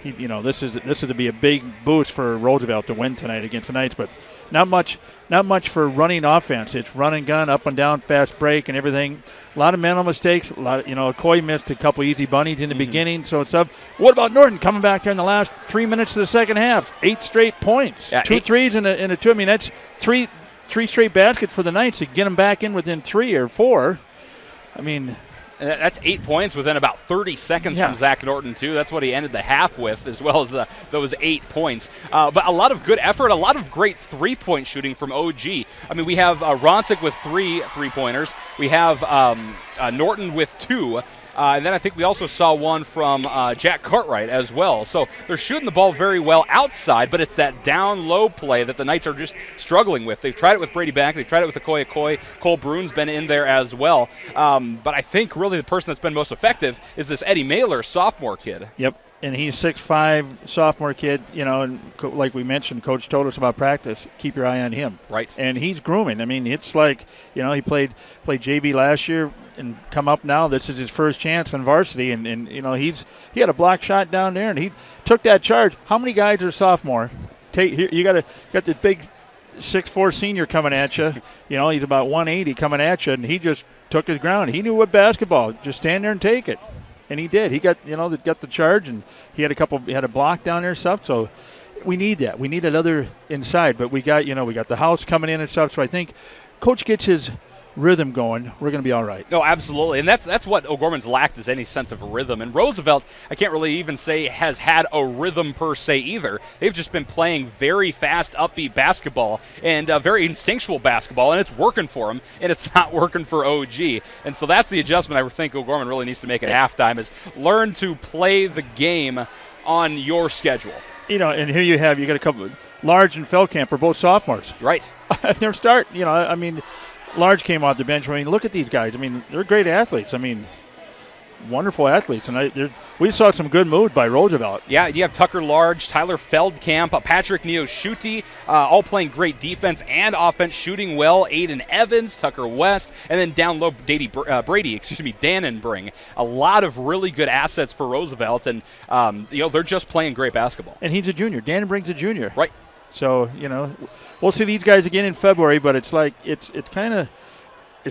he, this is to be a big boost for Roosevelt to win tonight against the Knights, but not much for running offense. It's run and gun, up and down, fast break, and everything. A lot of mental mistakes. A lot of, Coy missed a couple easy bunnies in the beginning, so it's up. What about Norton coming back there in the last 3 minutes of the second half? 8 straight points, yeah, 2 threes and a 2. I mean, that's three straight baskets for the Knights to get them back in within 3 or 4. I mean, that's 8 points within about 30 seconds from Zach Norton, too. That's what he ended the half with, as well as those 8 points. But a lot of good effort, a lot of great three-point shooting from OG. I mean, we have Ronsick with 3 three-pointers. We have Norton with 2. And then I think we also saw one from Jack Cartwright as well. So they're shooting the ball very well outside, but it's that down-low play that the Knights are just struggling with. They've tried it with Brady Back. They've tried it with Okoye. Cole Brune's been in there as well. But I think really the person that's been most effective is this Eddie Mailer, sophomore kid. Yep, and he's 6'5", sophomore kid. And like we mentioned, Coach told us about practice. Keep your eye on him. Right. And he's grooming. I mean, it's like, he played JV last year and come up now. This is his first chance on varsity, and he had a block shot down there, and he took that charge. How many guys are sophomore? You got this big 6'4" senior coming at you. He's about 180 coming at you, and he just took his ground. He knew what basketball. Just stand there and take it, and he did. He got got the charge, and he had a block down there and stuff. So we need that. We need another inside, but we got the house coming in and stuff. So I think Coach gets his rhythm going, we're going to be all right. No, absolutely, and that's what O'Gorman's lacked, is any sense of rhythm. And Roosevelt, I can't really even say has had a rhythm per se either. They've just been playing very fast, upbeat basketball and very instinctual basketball, and it's working for them, and it's not working for OG. And so that's the adjustment I think O'Gorman really needs to make at halftime, is learn to play the game on your schedule. And here you got a couple, Large and Feldkamp are both sophomores. Right. They're starting, Large came off the bench. I mean, look at these guys. I mean, they're great athletes. I mean, wonderful athletes. And we saw some good moves by Roosevelt. Yeah, you have Tucker Large, Tyler Feldkamp, Patrick Neoshuti, all playing great defense and offense, shooting well. Aiden Evans, Tucker West, and then down low, Dannenbring. A lot of really good assets for Roosevelt, and they're just playing great basketball. And he's a junior. Dannenbring's a junior. Right. So, we'll see these guys again in February, but it's like it's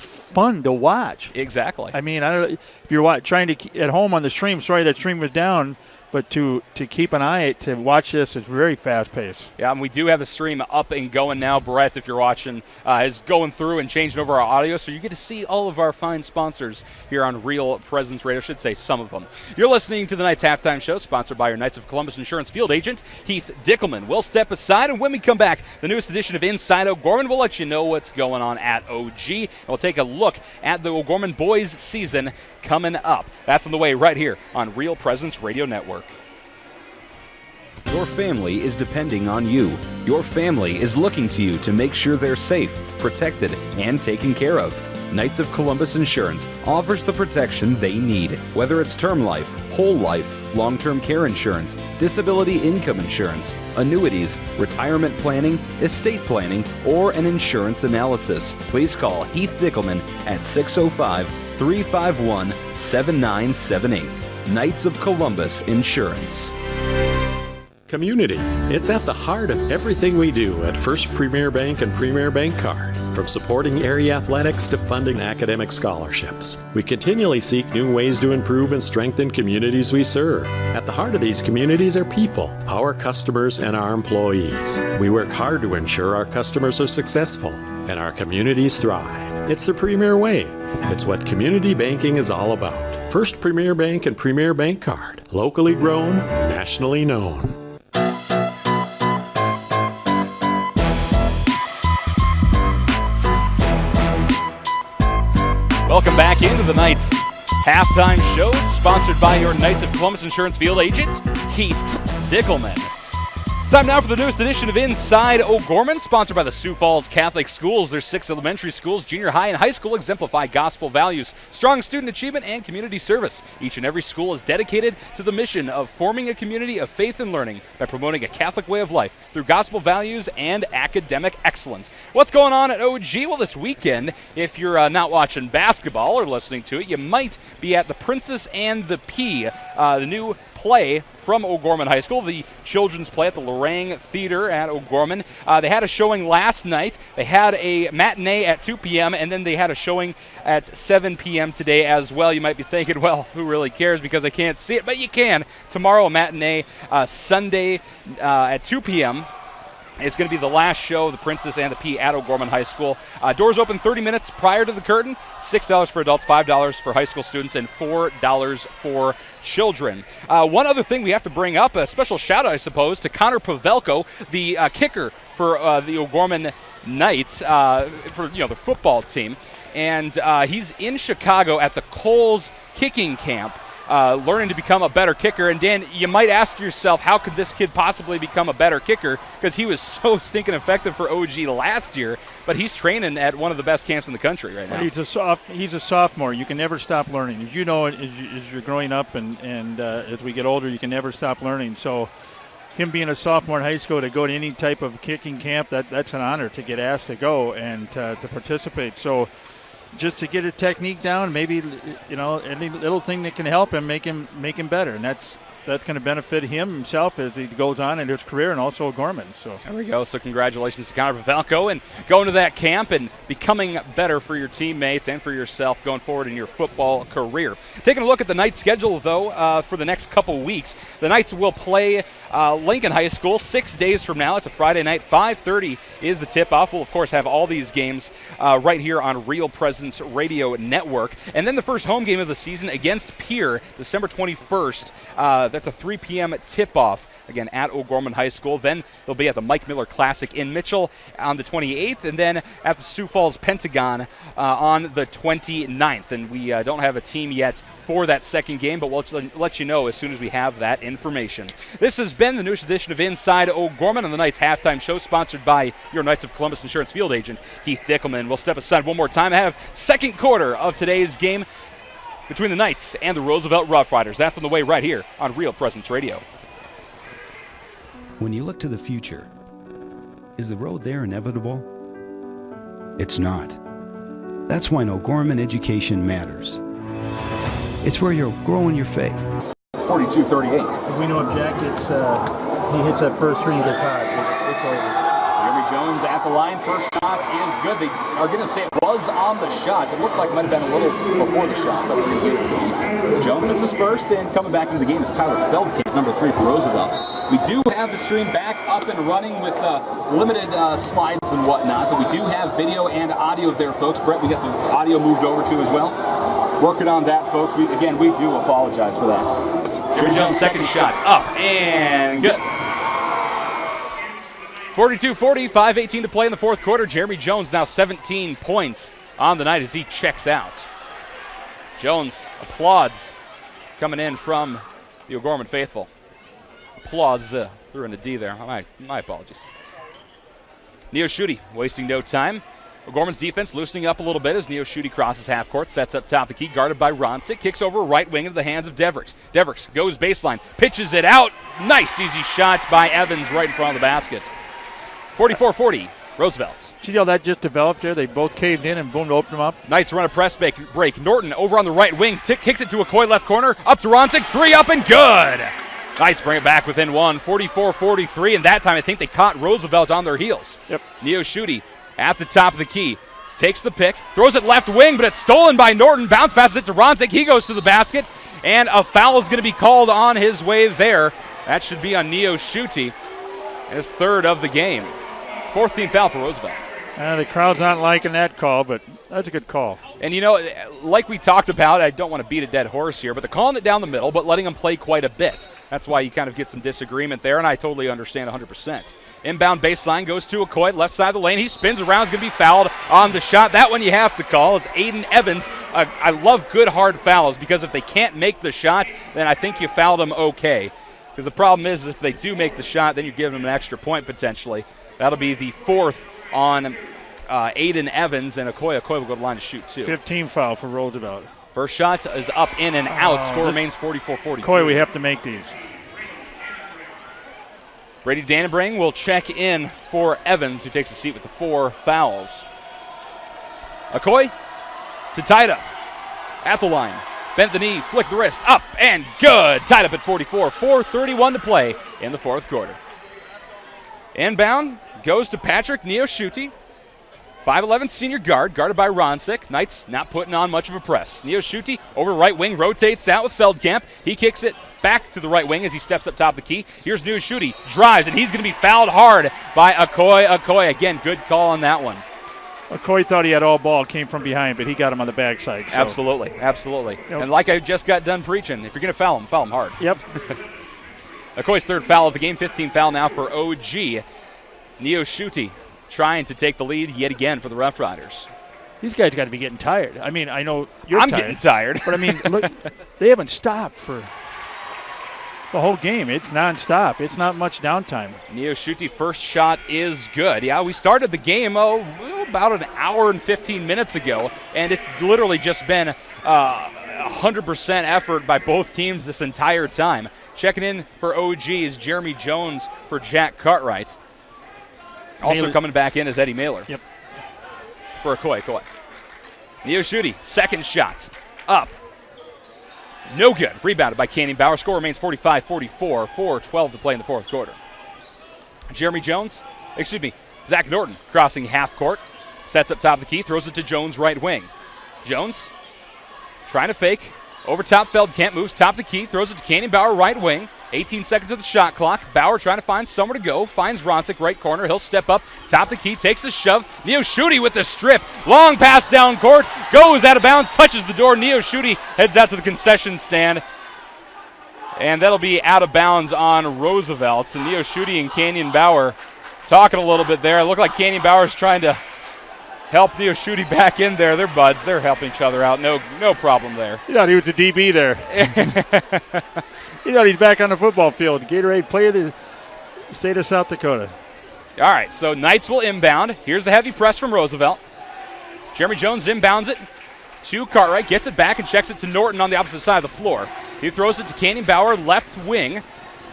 fun to watch. Exactly. I mean, I don't know if you're trying to at home on the stream. Sorry, that stream was down. But to keep an eye to watch this, it's very fast paced. Yeah, and we do have the stream up and going now. Brett, if you're watching, is going through and changing over our audio, so you get to see all of our fine sponsors here on Real Presence Radio. I should say some of them. You're listening to the Knights Halftime Show, sponsored by your Knights of Columbus Insurance Field agent, Heath Dickelman. We'll step aside, and when we come back, the newest edition of Inside O'Gorman will let you know what's going on at OG, and we'll take a look at the O'Gorman boys season coming up. That's on the way right here on Real Presence Radio Network. Your family is depending on you. Your family is looking to you to make sure they're safe, protected, and taken care of. Knights of Columbus Insurance offers the protection they need, whether it's term life, whole life, long-term care insurance, disability income insurance, annuities, retirement planning, estate planning, or an insurance analysis. Please call Heath Dickelman at 605-351-7978. Knights of Columbus Insurance. Community. It's at the heart of everything we do at First Premier Bank and Premier Bank Card. From supporting area athletics to funding academic scholarships, we continually seek new ways to improve and strengthen communities we serve. At the heart of these communities are people, our customers, and our employees. We work hard to ensure our customers are successful and our communities thrive. It's the Premier way. It's what community banking is all about. First Premier Bank and Premier Bank Card. Locally grown, nationally known. Welcome back into the Knights Halftime Show, sponsored by your Knights of Columbus Insurance Field agent, Heath Dickelman. Time now for the newest edition of Inside O'Gorman, sponsored by the Sioux Falls Catholic Schools. Their 6 elementary schools, junior high and high school, exemplify gospel values, strong student achievement, and community service. Each and every school is dedicated to the mission of forming a community of faith and learning by promoting a Catholic way of life through gospel values and academic excellence. What's going on at OG? Well, this weekend, if you're not watching basketball or listening to it, you might be at the Princess and the Pea, the new play from O'Gorman High School, the children's play at the Lorang Theater at O'Gorman. They had a showing last night. They had a matinee at 2 p.m., and then they had a showing at 7 p.m. today as well. You might be thinking, well, who really cares because I can't see it? But you can. Tomorrow, a matinee. Sunday at 2 p.m. It's going to be the last show of the Princess and the Pea at O'Gorman High School. Doors open 30 minutes prior to the curtain. $6 for adults, $5 for high school students, and $4 for children. One other thing we have to bring up, a special shout out, I suppose, to Connor Pavelko, the kicker for the O'Gorman Knights, for the football team. And he's in Chicago at the Coles kicking camp. Learning to become a better kicker. And Dan, you might ask yourself, how could this kid possibly become a better kicker? Because he was so stinking effective for OG last year, but he's training at one of the best camps in the country right now. He's a sophomore. You can never stop learning. As you know, as you're growing up and as we get older, you can never stop learning. So him being a sophomore in high school to go to any type of kicking camp, that's an honor to get asked to go and to participate. So just to get a technique down, maybe any little thing that can help him, make him better, and that's going to benefit himself as he goes on in his career, and also O'Gorman. So there we go. So congratulations to Connor Pavelko and going to that camp and becoming better for your teammates and for yourself going forward in your football career. Taking a look at the Knights' schedule, though, for the next couple weeks, the Knights will play Lincoln High School 6 days from now. It's a Friday night. 5:30 is the tip-off. We'll, of course, have all these games right here on Real Presence Radio Network. And then the first home game of the season against Pierre, December 21st. That's a 3 p.m. tip-off, again, at O'Gorman High School. Then they'll be at the Mike Miller Classic in Mitchell on the 28th, and then at the Sioux Falls Pentagon on the 29th. And we don't have a team yet for that second game, but we'll let you know as soon as we have that information. This has been the newest edition of Inside O'Gorman on the Knights halftime show, sponsored by your Knights of Columbus Insurance Field agent, Keith Dickelman. We'll step aside one more time and have second quarter of today's game between the Knights and the Roosevelt Rough Riders. That's on the way right here on Real Presence Radio. When you look to the future, is the road there inevitable? It's not. That's why O'Gorman education matters. It's where you're growing your faith. 42-38. If we know if Jack gets, he hits that first three and gets hot, it's over. Jeremy Jones at the line. First shot is good. They are going to say it was on the shot. It looked like it might have been a little before the shot, but we're going to give it to him. Jones hits his first, and coming back into the game is Tyler Feldkamp, number 3 for Roosevelt. We do have the stream back up and running with limited slides and whatnot, but we do have video and audio there, folks. Brett, we got the audio moved over to as well. Working on that, folks. We do apologize for that. Jeremy Jones' second shot up and good. 42-40, 5:18 to play in the fourth quarter. Jeremy Jones now 17 points on the night as he checks out. Jones applauds coming in from the O'Gorman faithful. Applause threw in a D there. My apologies. Neo Schutte wasting no time. O'Gorman's defense loosening up a little bit as Neo Schutte crosses half court, sets up top of the key, guarded by Ronsick, kicks over right wing into the hands of Devricks. Devricks goes baseline, pitches it out. Nice easy shots by Evans right in front of the basket. 44-40, Roosevelt. See how that just developed there? They both caved in and boom, opened them up. Knights run a press break. Norton over on the right wing, kicks it to Okoye left corner, up to Ronsick, 3 up and good. Knights bring it back within one, 44-43, and that time I think they caught Roosevelt on their heels. Yep. Neo Schutte at the top of the key, takes the pick, throws it left wing, but it's stolen by Norton, bounce passes it to Ronsick, he goes to the basket, and a foul is going to be called on his way there. That should be on Neo Schutte, his third of the game. Fourth team foul for Roosevelt. The crowd's not liking that call, but that's a good call. And, like we talked about, I don't want to beat a dead horse here, but they're calling it down the middle, but letting them play quite a bit. That's why you kind of get some disagreement there, and I totally understand 100%. Inbound baseline goes to Okoye, left side of the lane. He spins around, is going to be fouled on the shot. That one you have to call. It's Aiden Evans. I love good hard fouls because if they can't make the shot, then I think you fouled them okay. Because the problem is if they do make the shot, then you're giving them an extra point potentially. That'll be the 4th on Aiden Evans, and Okoye will go to the line to shoot 2. 15 foul for Roosevelt. First shot is up, in, and out. Score remains 44-43. Okoye, we have to make these. Brady Dannenbrang will check in for Evans, who takes a seat with the 4 fouls. Okoye to tie it up. At the line. Bent the knee, flick the wrist, up, and good. Tied up at 44. 4:31 to play in the 4th quarter. Inbound goes to Patrick Neoshuti. 5'11 senior guard, guarded by Ronsick. Knights not putting on much of a press. Neoshuti over right wing, rotates out with Feldkamp. He kicks it back to the right wing as he steps up top of the key. Here's Neoshuti, drives, and he's going to be fouled hard by Okoye. Okoye, again, good call on that one. Okoye thought he had all ball, came from behind, but he got him on the backside. So. Absolutely. Yep. And like I just got done preaching, if you're going to foul him hard. Yep. Okoye's 3rd foul of the game, 15 foul now for OG. Neoshuti trying to take the lead yet again for the Rough Riders. These guys got to be getting tired. I mean, I know I'm tired. getting tired. But, I mean, look, they haven't stopped for the whole game. It's nonstop. It's not much downtime. Neoshuti first shot is good. Yeah, we started the game, about an hour and 15 minutes ago, and it's literally just been 100% effort by both teams this entire time. Checking in for OG is Jeremy Jones for Jack Cartwright. Also coming back in is Eddie Mailer. Yep. For Okoye. Neoshuti, second shot. Up. No good. Rebounded by Canyon Bauer. Score remains 45-44. 4:12 to play in the 4th quarter. Zach Norton crossing half court. Sets up top of the key. Throws it to Jones right wing. Jones trying to fake. Over top Feldkamp. Moves top of the key. Throws it to Canyon Bauer right wing. 18 seconds of the shot clock. Bauer trying to find somewhere to go. Finds Ronsick right corner. He'll step up. Top of the key. Takes the shove. Neoshuti with the strip. Long pass down court. Goes out of bounds. Touches the door. Neoshuti heads out to the concession stand. And that'll be out of bounds on Roosevelt. And Neoshuti and Canyon Bauer talking a little bit there. It looked like Canyon Bauer's trying to help Neoshuti back in there. They're buds. They're helping each other out. No problem there. He thought he was a DB there. He thought he's back on the football field. Gatorade player of the state of South Dakota. All right, so Knights will inbound. Here's the heavy press from Roosevelt. Jeremy Jones inbounds it to Cartwright. Gets it back and checks it to Norton on the opposite side of the floor. He throws it to Canyon Bauer, left wing.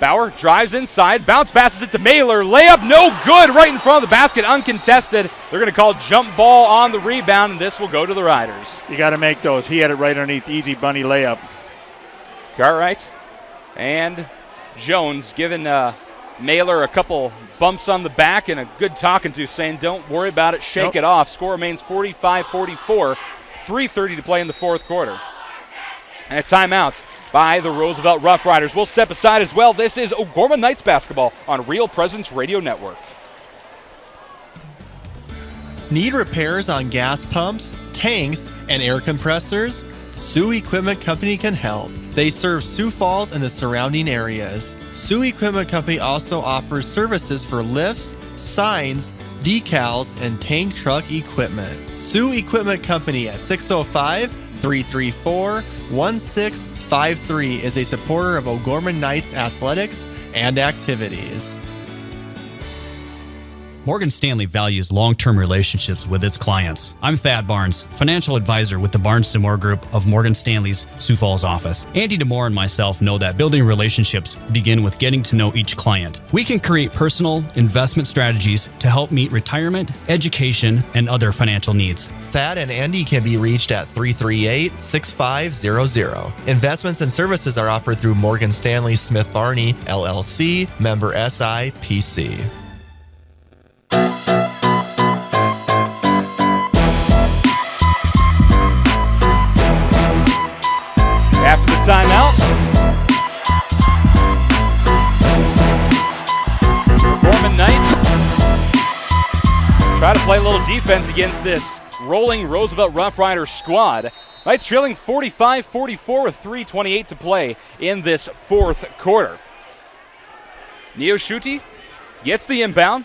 Bauer drives inside, bounce passes it to Mailer, layup no good, right in front of the basket, uncontested. They're going to call jump ball on the rebound, and this will go to the Riders. You got to make those. He had it right underneath, easy bunny layup. Cartwright and Jones giving Mailer a couple bumps on the back and a good talking to, saying don't worry about it, shake it off. Score remains 45-44, 3:30 to play in the 4th quarter. And a timeout by the Roosevelt Rough Riders. We'll step aside as well. This is O'Gorman Knights basketball on Real Presence Radio Network. Need repairs on gas pumps, tanks, and air compressors? Sioux Equipment Company can help. They serve Sioux Falls and the surrounding areas. Sioux Equipment Company also offers services for lifts, signs, decals, and tank truck equipment. Sioux Equipment Company at 605-334-1653 is a supporter of O'Gorman Knights athletics and activities. Morgan Stanley values long-term relationships with its clients. I'm Thad Barnes, financial advisor with the Barnes DeMore Group of Morgan Stanley's Sioux Falls office. Andy DeMore and myself know that building relationships begin with getting to know each client. We can create personal investment strategies to help meet retirement, education, and other financial needs. Thad and Andy can be reached at 338-6500. Investments and services are offered through Morgan Stanley Smith Barney, LLC, member SIPC. After the timeout, O'Gorman Knights try to play a little defense against this rolling Roosevelt Rough Riders squad. Knights trailing 45-44 with 3:28 to play in this 4th quarter. Neoshuti gets the inbound.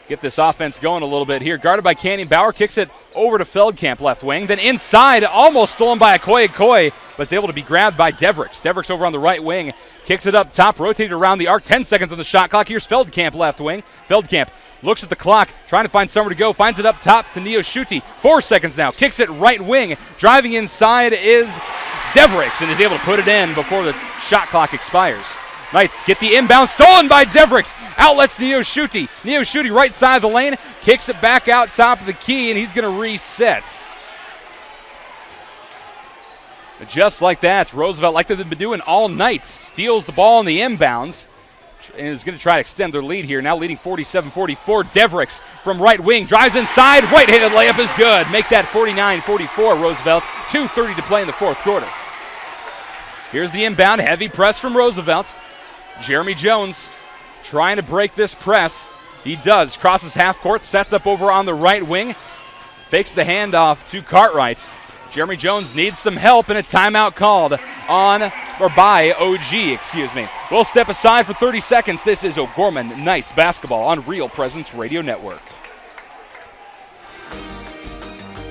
Get this offense going a little bit here. Guarded by Canyon Bauer, kicks it over to Feldkamp left wing. Then inside, almost stolen by Okoye. but it's able to be grabbed by Devricks. Devricks over on the right wing, kicks it up top, rotated around the arc, 10 seconds on the shot clock. Here's Feldkamp left wing. Feldkamp looks at the clock, trying to find somewhere to go, finds it up top to Neoshuti. 4 seconds now, kicks it right wing. Driving inside is Devricks, and is able to put it in before the shot clock expires. Knights get the inbound, stolen by Devricks. Outlets Neoshuti. Neoshuti right side of the lane, kicks it back out top of the key, and he's going to reset. Just like that, Roosevelt, like they've been doing all night, steals the ball in the inbounds and is going to try to extend their lead here. Now leading 47-44. Devricks from right wing, drives inside, right-handed layup is good. Make that 49-44, Roosevelt. 2:30 to play in the fourth quarter. Here's the inbound, heavy press from Roosevelt. Jeremy Jones trying to break this press. He does, crosses half court, sets up over on the right wing, fakes the handoff to Cartwright. Jeremy Jones needs some help, and a timeout called by OG, We'll step aside for 30 seconds. This is O'Gorman Knights basketball on Real Presence Radio Network.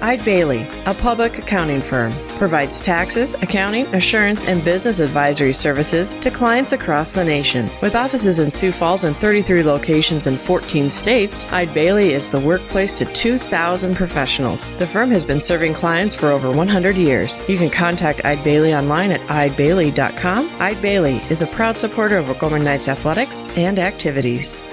Eide Bailly, a public accounting firm, provides taxes, accounting, assurance, and business advisory services to clients across the nation. With offices in Sioux Falls and 33 locations in 14 states, Eide Bailly is the workplace to 2,000 professionals. The firm has been serving clients for over 100 years. You can contact Eide Bailly online at eidebailly.com. Eide Bailly is a proud supporter of O'Gorman Knights athletics and activities.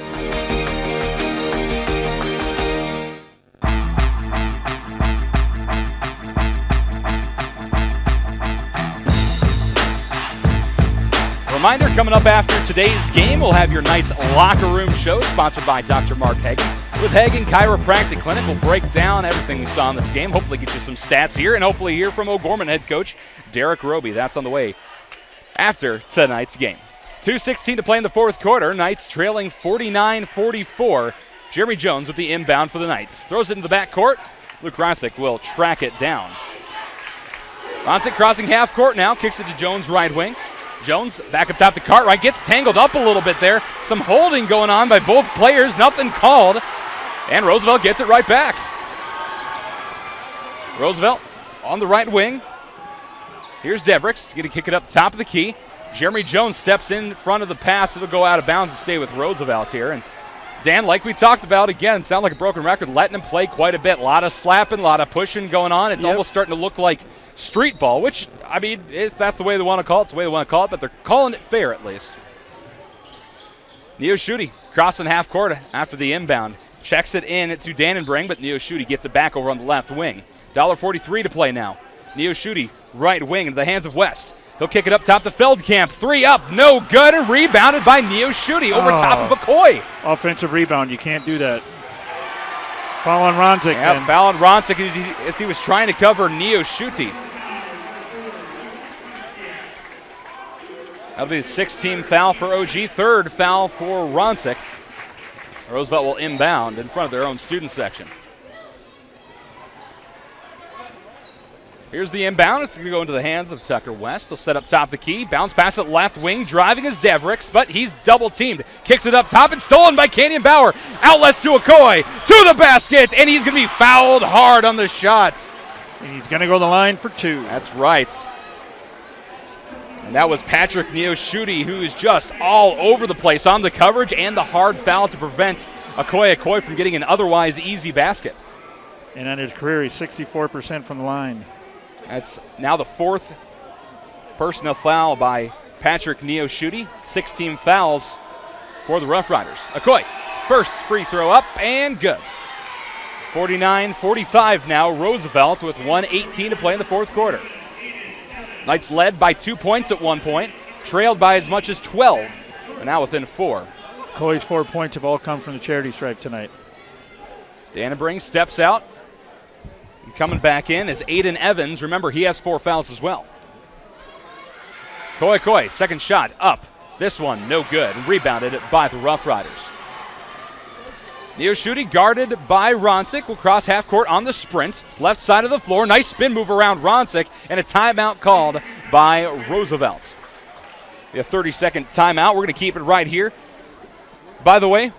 Reminder, coming up after today's game, we'll have your Knights Locker Room Show, sponsored by Dr. Mark Hagen. With Hagen Chiropractic Clinic, we'll break down everything we saw in this game, hopefully get you some stats here, and hopefully hear from O'Gorman head coach Derek Roby. That's on the way after tonight's game. 2:16 to play in the fourth quarter. Knights trailing 49-44. Jeremy Jones with the inbound for the Knights. Throws it into the backcourt. Luke Ronsick will track it down. Ronsick crossing half court now, kicks it to Jones right wing. Jones back up top to Cartwright, gets tangled up a little bit there. Some holding going on by both players, nothing called. And Roosevelt gets it right back. Roosevelt on the right wing. Here's Devricks, going to kick it up top of the key. Jeremy Jones steps in front of the pass. It'll go out of bounds and stay with Roosevelt here. And Dan, like we talked about, again, sound like a broken record, letting him play quite a bit. A lot of slapping, a lot of pushing going on. It's almost starting to look like street ball, which, I mean, if that's the way they want to call it, it's the way they want to call it, but they're calling it fair at least. Neoshuti crossing half court after the inbound. Checks it in to Dannenbring, but Neoshuti gets it back over on the left wing. $1.43 to play now. Neoshuti right wing into the hands of West. He'll kick it up top to Feldkamp. 3 up, no good, and rebounded by Neoshuti over top of McCoy. Offensive rebound, you can't do that. Foul on Ronsick. Yeah, foul on Ronsick as he was trying to cover Neoshuti. That'll be the 16th foul for OG, third foul for Ronsick. Roosevelt will inbound in front of their own student section. Here's the inbound. It's going to go into the hands of Tucker West. They'll set up top the key. Bounce pass at left wing. Driving is Devricks, but he's double teamed. Kicks it up top and stolen by Canyon Bauer. Outlets to Okoye. To the basket, and he's going to be fouled hard on the shot. And he's going to go to the line for 2. That's right. And that was Patrick Neoshuti, who is just all over the place on the coverage and the hard foul to prevent Okoye from getting an otherwise easy basket. And on his career, he's 64% from the line. That's now the 4th personal foul by Patrick Neoshuti. 16 fouls for the Rough Riders. Okoye, first free throw up and good. 49-45 now. Roosevelt with 1:18 to play in the fourth quarter. Knights led by 2 points at one point, trailed by as much as 12, and now within 4. Okoye's 4 points have all come from the charity stripe tonight. Dannenbring steps out. And coming back in is Aiden Evans. Remember, he has 4 fouls as well. Okoye, second shot up. This one, no good. Rebounded by the Rough Riders. Neoshuti guarded by Ronsick will cross half court on the sprint. Left side of the floor. Nice spin move around Ronsick, and a timeout called by Roosevelt. A 30-second timeout. We're going to keep it right here. By the way,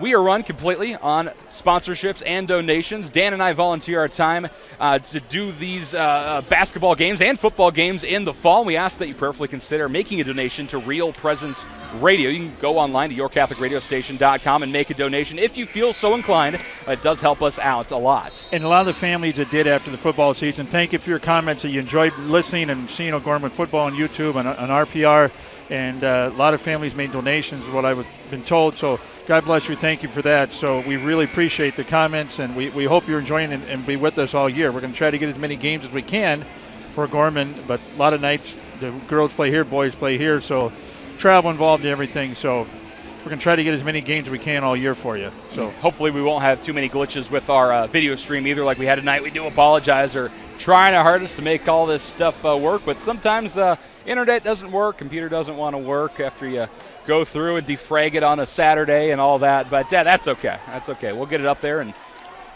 we are run completely on sponsorships and donations. Dan and I volunteer our time to do these basketball games and football games in the fall. We ask that you prayerfully consider making a donation to Real Presence Radio. You can go online to yourcatholicradiostation.com and make a donation if you feel so inclined. It does help us out a lot. And a lot of the families that did after the football season, thank you for your comments that you enjoyed listening and seeing O'Gorman football on YouTube and on RPR. And a lot of families made donations, is what I've been told. So God bless you. Thank you for that. So we really appreciate the comments, and we hope you're enjoying it and be with us all year. We're going to try to get as many games as we can for O'Gorman, but a lot of nights the girls play here, boys play here, so travel involved in everything. So we're going to try to get as many games as we can all year for you. So hopefully we won't have too many glitches with our video stream either like we had tonight. We do apologize. Or trying our hardest to make all this stuff work, but sometimes internet doesn't work, computer doesn't want to work after you go through and defrag it on a Saturday and all that. But that's okay. That's okay. We'll get it up there and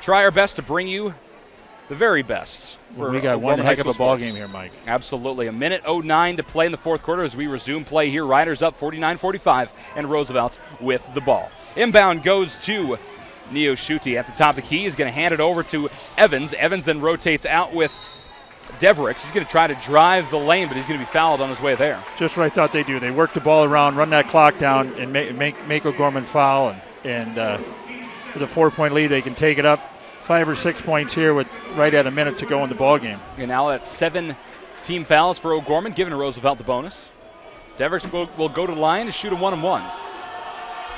try our best to bring you the very best. We got one heck of a ball game here, Mike. Absolutely. A minute 09 to play in the fourth quarter as we resume play here. Riders up 49-45, and Roosevelt with the ball. Inbound goes to Sioux at the top of the key. Is going to hand it over to Evans. Evans then rotates out with Devericks. He's going to try to drive the lane, but he's going to be fouled on his way there. Just what I thought they do. They work the ball around, run that clock down, and make O'Gorman foul. And with a 4-point lead, they can take it up 5 or 6 points here with right at a minute to go in the ball game. And now that's 7 team fouls for O'Gorman, giving Roosevelt the bonus. Devericks will go to the line to shoot a 1-on-1.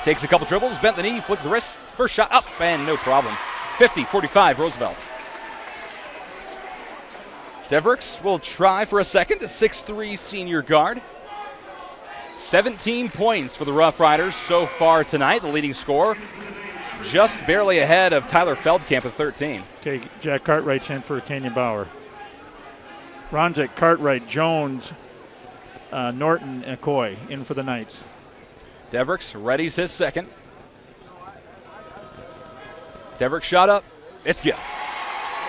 Takes a couple dribbles, bent the knee, flipped the wrist, first shot up, and no problem. 50-45, Roosevelt. Devericks will try for a second, a 6'3" senior guard. 17 points for the Rough Riders so far tonight, the leading scorer. Just barely ahead of Tyler Feldkamp at 13. Okay, Jack Cartwright's in for Kenyon Bauer. Ronzik, Cartwright, Jones, Norton, and Coy in for the Knights. Devericks readies his second. Devericks shot up. It's good.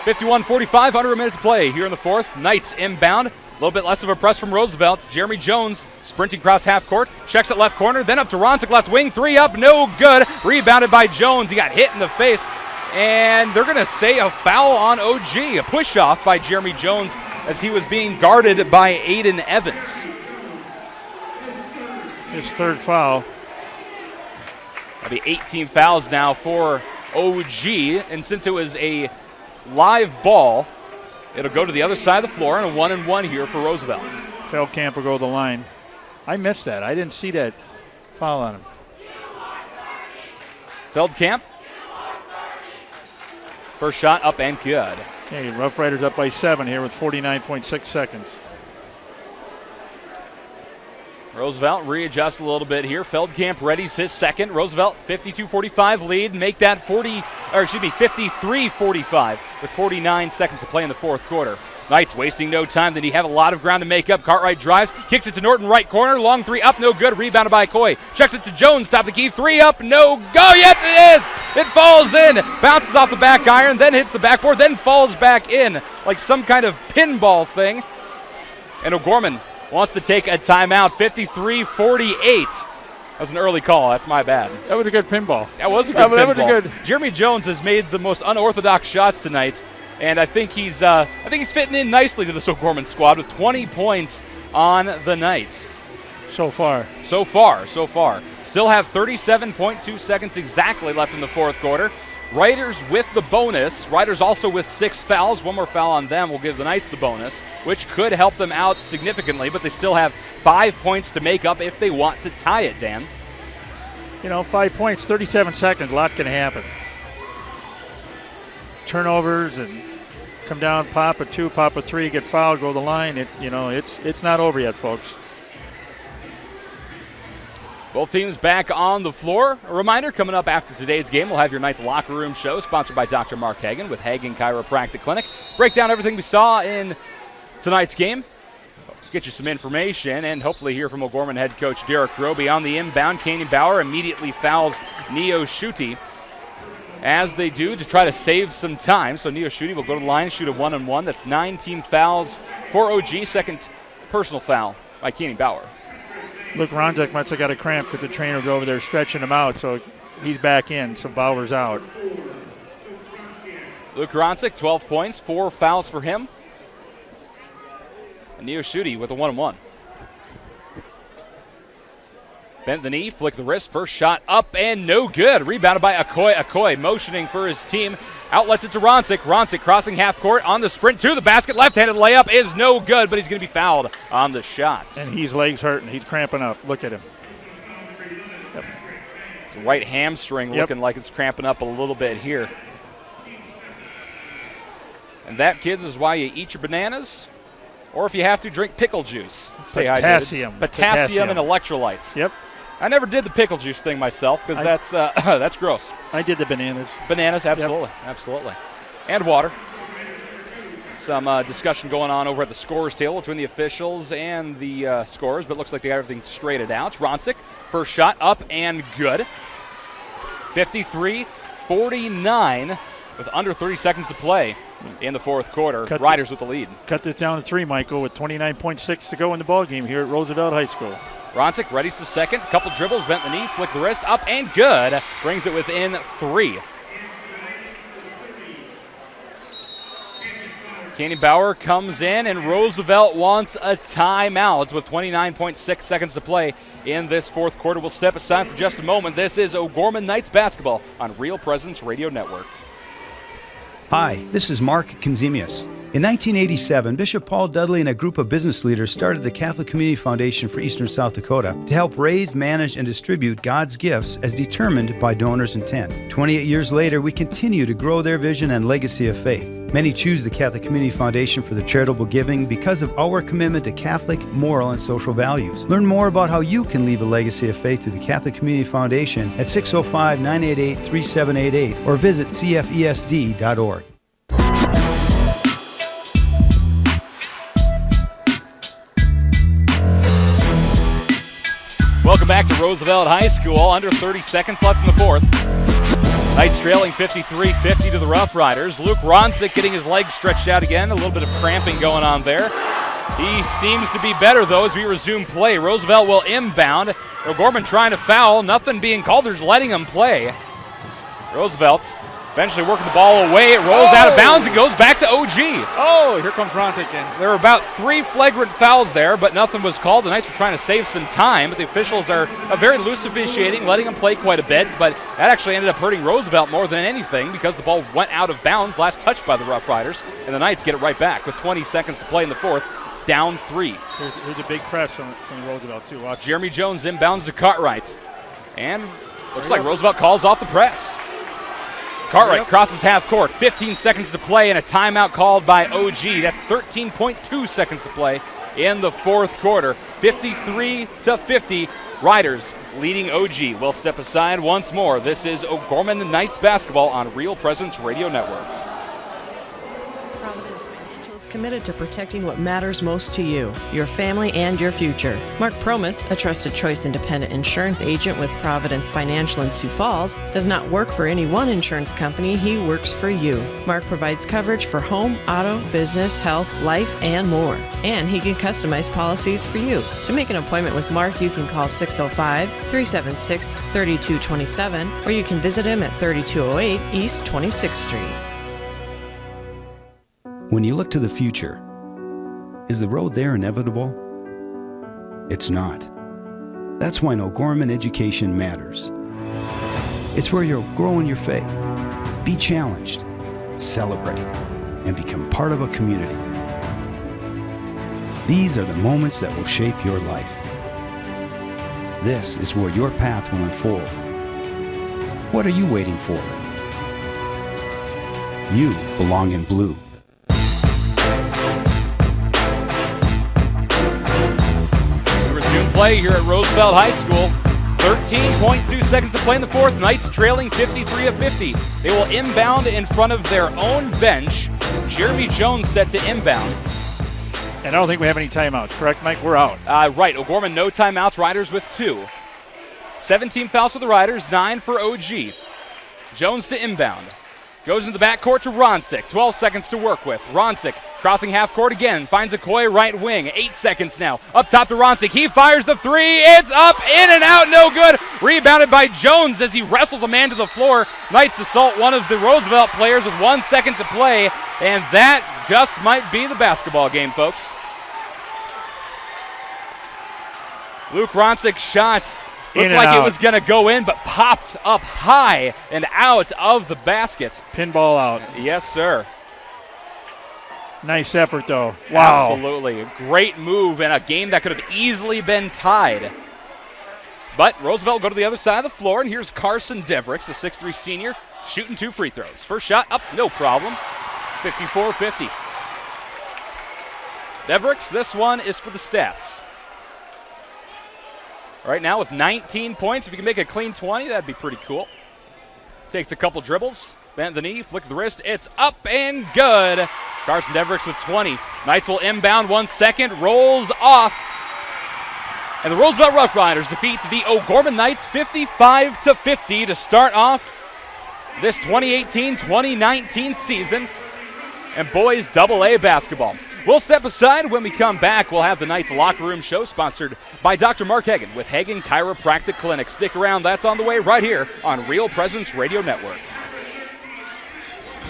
51-45, under a minute to play here in the fourth. Knights inbound. A little bit less of a press from Roosevelt. Jeremy Jones sprinting across half court. Checks it left corner. Then up to Ronzik, left wing. 3 up, no good. Rebounded by Jones. He got hit in the face. And they're going to say a foul on OG. A push off by Jeremy Jones as he was being guarded by Aiden Evans. His third foul. That'll be 18 fouls now for OG. And since it was a live ball, it'll go to the other side of the floor, and a 1-and-1 here for Roosevelt. Feldkamp will go to the line. I missed that. I didn't see that foul on him. Feldkamp. First shot up and good. Okay, Rough Riders up by 7 here with 49.6 seconds. Roosevelt readjusts a little bit here. Feldkamp readies his second. Roosevelt 52-45 lead. Make that 53-45 with 49 seconds to play in the fourth quarter. Knights wasting no time. Then you have a lot of ground to make up. Cartwright drives, kicks it to Norton, right corner. Long 3 up, no good. Rebounded by Coy. Checks it to Jones, top of the key. 3 up, no go. Yes, it is. It falls in. Bounces off the back iron, then hits the backboard, then falls back in like some kind of pinball thing. And O'Gorman wants to take a timeout. 53-48. That was an early call. That's my bad. That was a good pinball. That was a good pinball. That was a good. Jeremy Jones has made the most unorthodox shots tonight, and I think he's fitting in nicely to the O'Gorman squad with 20 points on the night. So far. Still have 37.2 seconds exactly left in the fourth quarter. Riders with the bonus. Riders also with 6 fouls. One more foul on them will give the Knights the bonus, which could help them out significantly, but they still have 5 points to make up if they want to tie it, Dan. 5 points, 37 seconds, a lot can happen. Turnovers and come down, pop a 2, pop a 3, get fouled, go to the line. It's not over yet, folks. Both teams back on the floor. A reminder, coming up after today's game, we'll have your Knights Locker Room Show, sponsored by Dr. Mark Hagan with Hagan Chiropractic Clinic. Break down everything we saw in tonight's game, get you some information, and hopefully hear from O'Gorman head coach Derek Roby. On the inbound, Kenyon Bauer immediately fouls Sioux as they do to try to save some time. So Sioux will go to the line, shoot a 1-on-1. That's 9 team fouls for OG. Second personal foul by Kenyon Bauer. Look, Ronzik must have got a cramp because the trainer's over there stretching him out. So he's back in, so Bauer's out. Luke Ronsick, 12 points, 4 fouls for him. And Neo Schutte with a 1-1. Bent the knee, flick the wrist, first shot up and no good. Rebounded by Okoye. Okoye motioning for his team. Outlets it to Ronsick. Ronsick crossing half court on the sprint to the basket. Left-handed layup is no good, but he's going to be fouled on the shot. And his legs hurting. He's cramping up. Look at him. Yep. His right hamstring looking like it's cramping up a little bit here. And that, kids, is why you eat your bananas, or if you have to, drink pickle juice. Stay Potassium. hydrated. Potassium and electrolytes. Yep. I never did the pickle juice thing myself because that's gross. I did the bananas. Bananas, absolutely. Yep. Absolutely. And water. Some discussion going on over at the scorers table between the officials and the scorers, but it looks like they got everything straightened out. Ronsick, first shot up and good. 53-49 with under 30 seconds to play in the fourth quarter. Riders with the lead. Cut this down to 3, Michael, with 29.6 to go in the ballgame here at Roosevelt High School. Ronsick readies the second. Couple dribbles, bent the knee, flick the wrist, up and good. Brings it within 3. Kenny Bauer comes in, and Roosevelt wants a timeout with 29.6 seconds to play in this fourth quarter. We'll step aside for just a moment. This is O'Gorman Knights basketball on Real Presence Radio Network. Hi, this is Mark Konzemius. In 1987, Bishop Paul Dudley and a group of business leaders started the Catholic Community Foundation for Eastern South Dakota to help raise, manage, and distribute God's gifts as determined by donors' intent. 28 years later, we continue to grow their vision and legacy of faith. Many choose the Catholic Community Foundation for the charitable giving because of our commitment to Catholic, moral, and social values. Learn more about how you can leave a legacy of faith through the Catholic Community Foundation at 605-988-3788 or visit cfesd.org. Welcome back to Roosevelt High School. Under 30 seconds left in the fourth. Knights trailing 53-50 to the Rough Riders. Luke Ronsick getting his legs stretched out again. A little bit of cramping going on there. He seems to be better, though, as we resume play. Roosevelt will inbound. O'Gorman trying to foul. Nothing being called. They're just letting him play. Roosevelt eventually working the ball away. It rolls out of bounds and goes back to OG. Oh, here comes Ronsick in. There were about 3 flagrant fouls there, but nothing was called. The Knights were trying to save some time, but the officials are very loose officiating, letting them play quite a bit, but that actually ended up hurting Roosevelt more than anything because the ball went out of bounds, last touched by the Rough Riders, and the Knights get it right back with 20 seconds to play in the fourth, down 3. Here's a big press from Roosevelt, too. Watch. Jeremy Jones inbounds to Cartwright, and looks like Roosevelt calls off the press. Cartwright crosses half court, 15 seconds to play, and a timeout called by OG. That's 13.2 seconds to play in the fourth quarter. 53-50, Riders leading OG. We'll step aside once more. This is O'Gorman Knights basketball on Real Presence Radio Network. Committed to protecting what matters most to you, your family, and your future. Mark Promis, a trusted choice independent insurance agent with Providence Financial in Sioux Falls, does not work for any one insurance company. He works for you. Mark provides coverage for home, auto, business, health, life, and more. And he can customize policies for you. To make an appointment with Mark, you can call 605-376-3227, or you can visit him at 3208 East 26th Street. When you look to the future, is the road there inevitable? It's not. That's why O'Gorman education matters. It's where you'll grow in your faith, be challenged, celebrate, and become part of a community. These are the moments that will shape your life. This is where your path will unfold. What are you waiting for? You belong in blue. Play here at Roosevelt High School. 13.2 seconds to play in the fourth. Knights trailing 53-50. They will inbound in front of their own bench. Jeremy Jones set to inbound. And I don't think we have any timeouts, correct, Mike? We're out. Right. O'Gorman, no timeouts. Riders with 2. 17 fouls for the Riders, 9 for OG. Jones to inbound. Goes into the backcourt to Ronsick. 12 seconds to work with. Ronsick Crossing half court again, finds Okoye right wing. 8 seconds now. Up top to Ronsick. He fires the three. It's up, in and out, no good. Rebounded by Jones as he wrestles a man to the floor. Knights assault one of the Roosevelt players with 1 second to play, and that just might be the basketball game, folks. Luke Ronsick's shot looked like it was going to go in, but popped up high and out of the basket. Pinball out. Yes, sir. Nice effort, though. Wow. Absolutely. A great move in a game that could have easily been tied. But Roosevelt will go to the other side of the floor, and here's Carson Devricks, the 6'3 senior, shooting 2 free throws. First shot up, no problem. 54-50. Devricks, this one is for the stats. Right now with 19 points. If you can make a clean 20, that'd be pretty cool. Takes a couple dribbles, bent the knee, flick the wrist. It's up and good. Carson Devricks with 20. Knights will inbound 1 second, rolls off. And the Roosevelt Rough Riders defeat the O'Gorman Knights 55-50 to start off this 2018-2019 season and boys AA basketball. We'll step aside. When we come back, we'll have the Knights Locker Room Show sponsored by Dr. Mark Hagan with Hagan Chiropractic Clinic. Stick around. That's on the way right here on Real Presence Radio Network.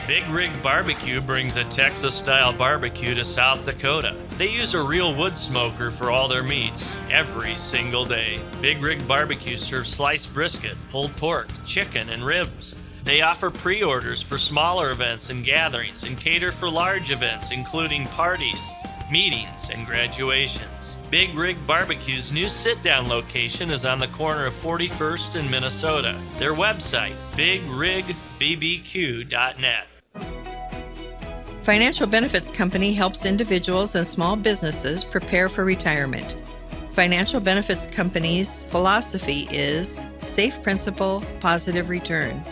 Big Rig Barbecue brings a Texas-style barbecue to South Dakota. They use a real wood smoker for all their meats every single day. Big Rig Barbecue serves sliced brisket, pulled pork, chicken, and ribs. They offer pre-orders for smaller events and gatherings and cater for large events including parties, meetings, and graduations. Big Rig Barbecue's new sit-down location is on the corner of 41st and Minnesota. Their website, bigrigbbbq.net. Financial Benefits Company helps individuals and small businesses prepare for retirement. Financial Benefits Company's philosophy is safe principal, positive return.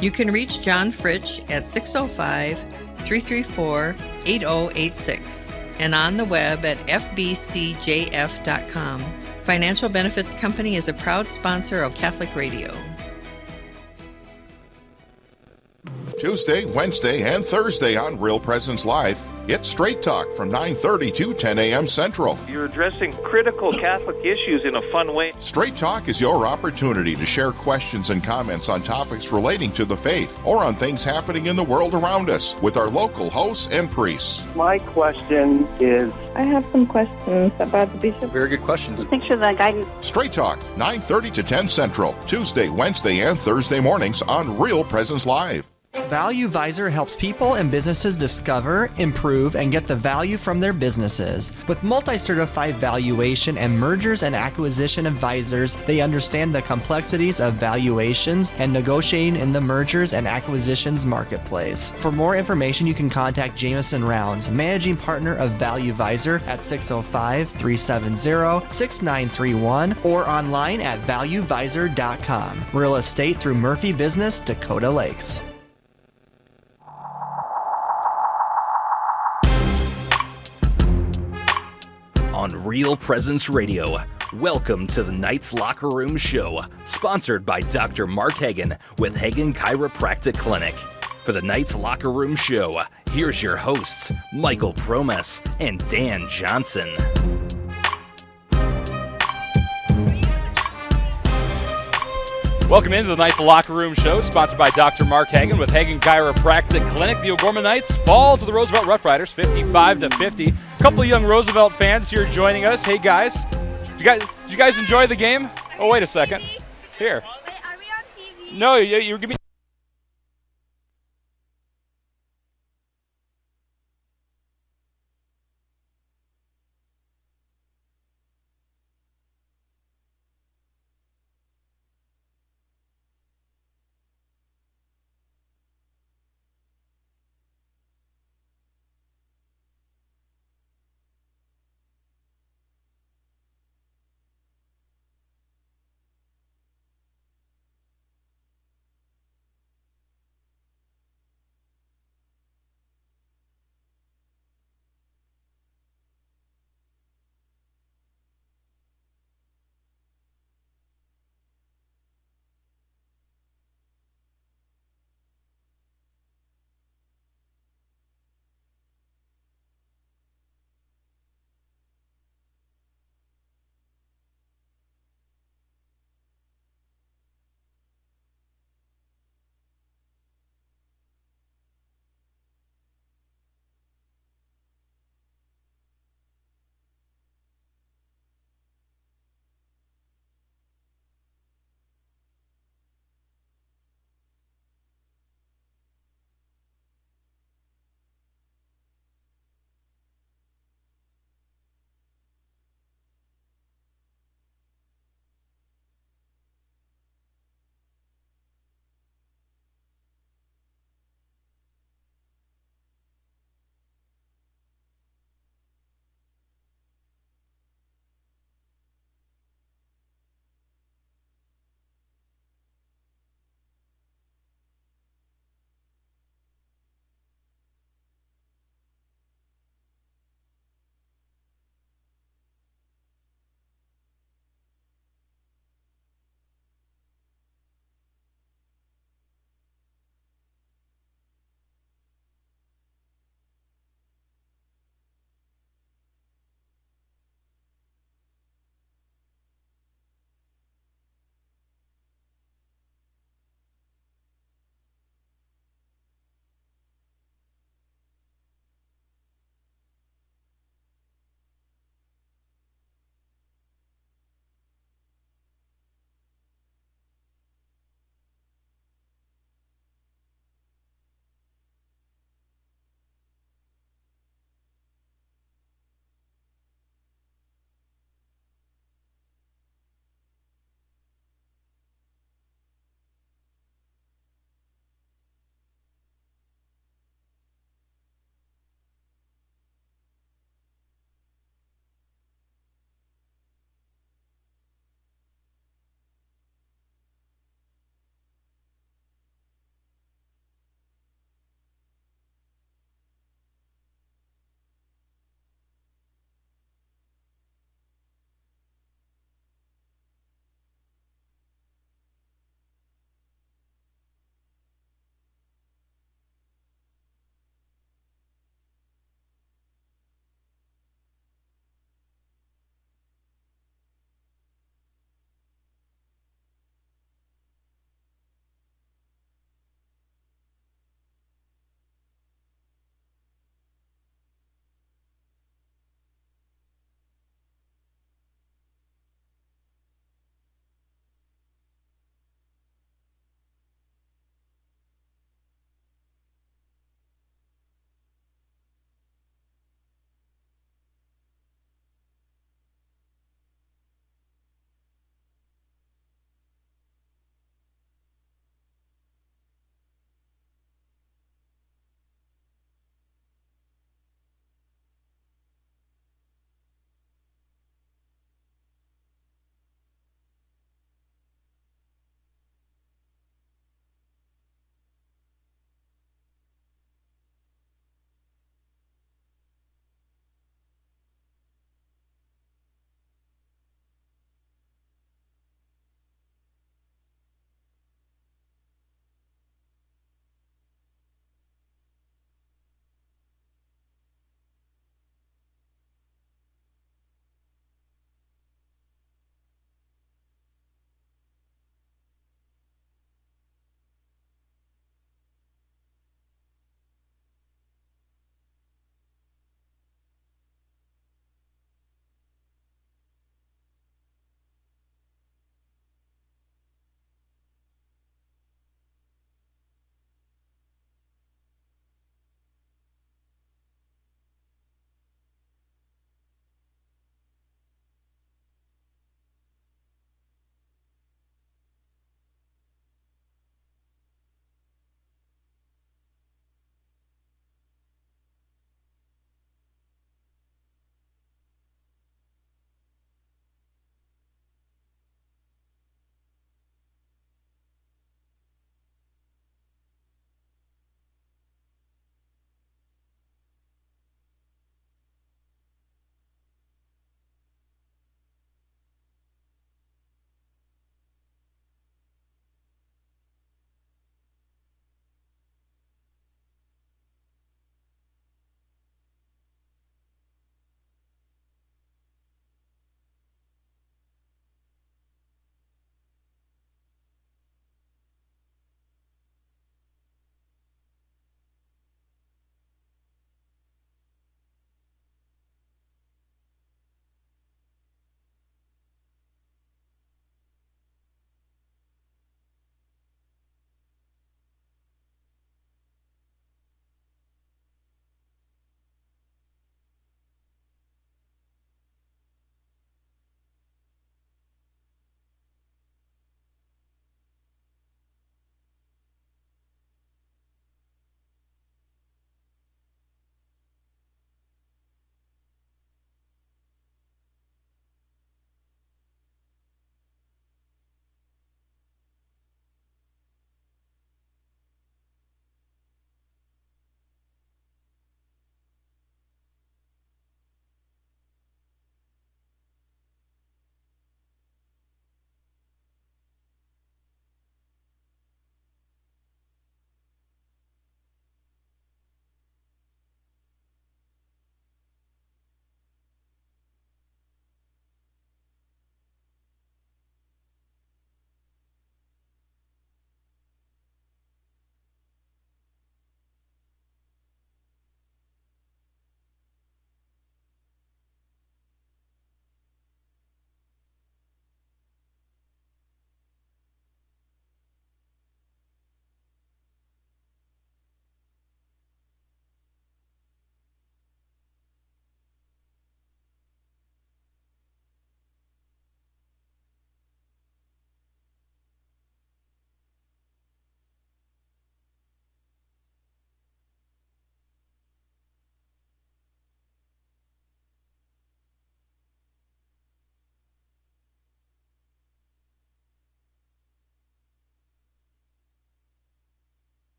You can reach John Fritsch at 605-334-8086 and on the web at fbcjf.com. Financial Benefits Company is a proud sponsor of Catholic Radio. Tuesday, Wednesday, and Thursday on Real Presence Live, it's Straight Talk from 9:30 to 10 a.m. Central. You're addressing critical Catholic issues in a fun way. Straight Talk is your opportunity to share questions and comments on topics relating to the faith or on things happening in the world around us with our local hosts and priests. My question is... I have some questions about the bishop. Very good questions. Thanks for the guidance. Straight Talk, 9:30 to 10 Central, Tuesday, Wednesday, and Thursday mornings on Real Presence Live. Value Visor helps people and businesses discover, improve, and get the value from their businesses. With multi-certified valuation and mergers and acquisition advisors, they understand the complexities of valuations and negotiating in the mergers and acquisitions marketplace. For more information, you can contact Jameson Rounds, managing partner of Value Visor at 605-370-6931 or online at valuevisor.com. Real estate through Murphy Business, Dakota Lakes. On Real Presence Radio, welcome to the Knights Locker Room Show, sponsored by Dr. Mark Hagan with Hagan Chiropractic Clinic. For the Knights Locker Room Show, here's your hosts, Michael Promes and Dan Johnson. Welcome into the Knights Locker Room Show, sponsored by Dr. Mark Hagan with Hagan Chiropractic Clinic. The O'Gorman Knights fall to the Roosevelt Rough Riders, 55-50. A couple of young Roosevelt fans here joining us. Hey guys, did you guys enjoy the game? Oh, wait a second. Here. Wait, are we on TV? No, you're giving me.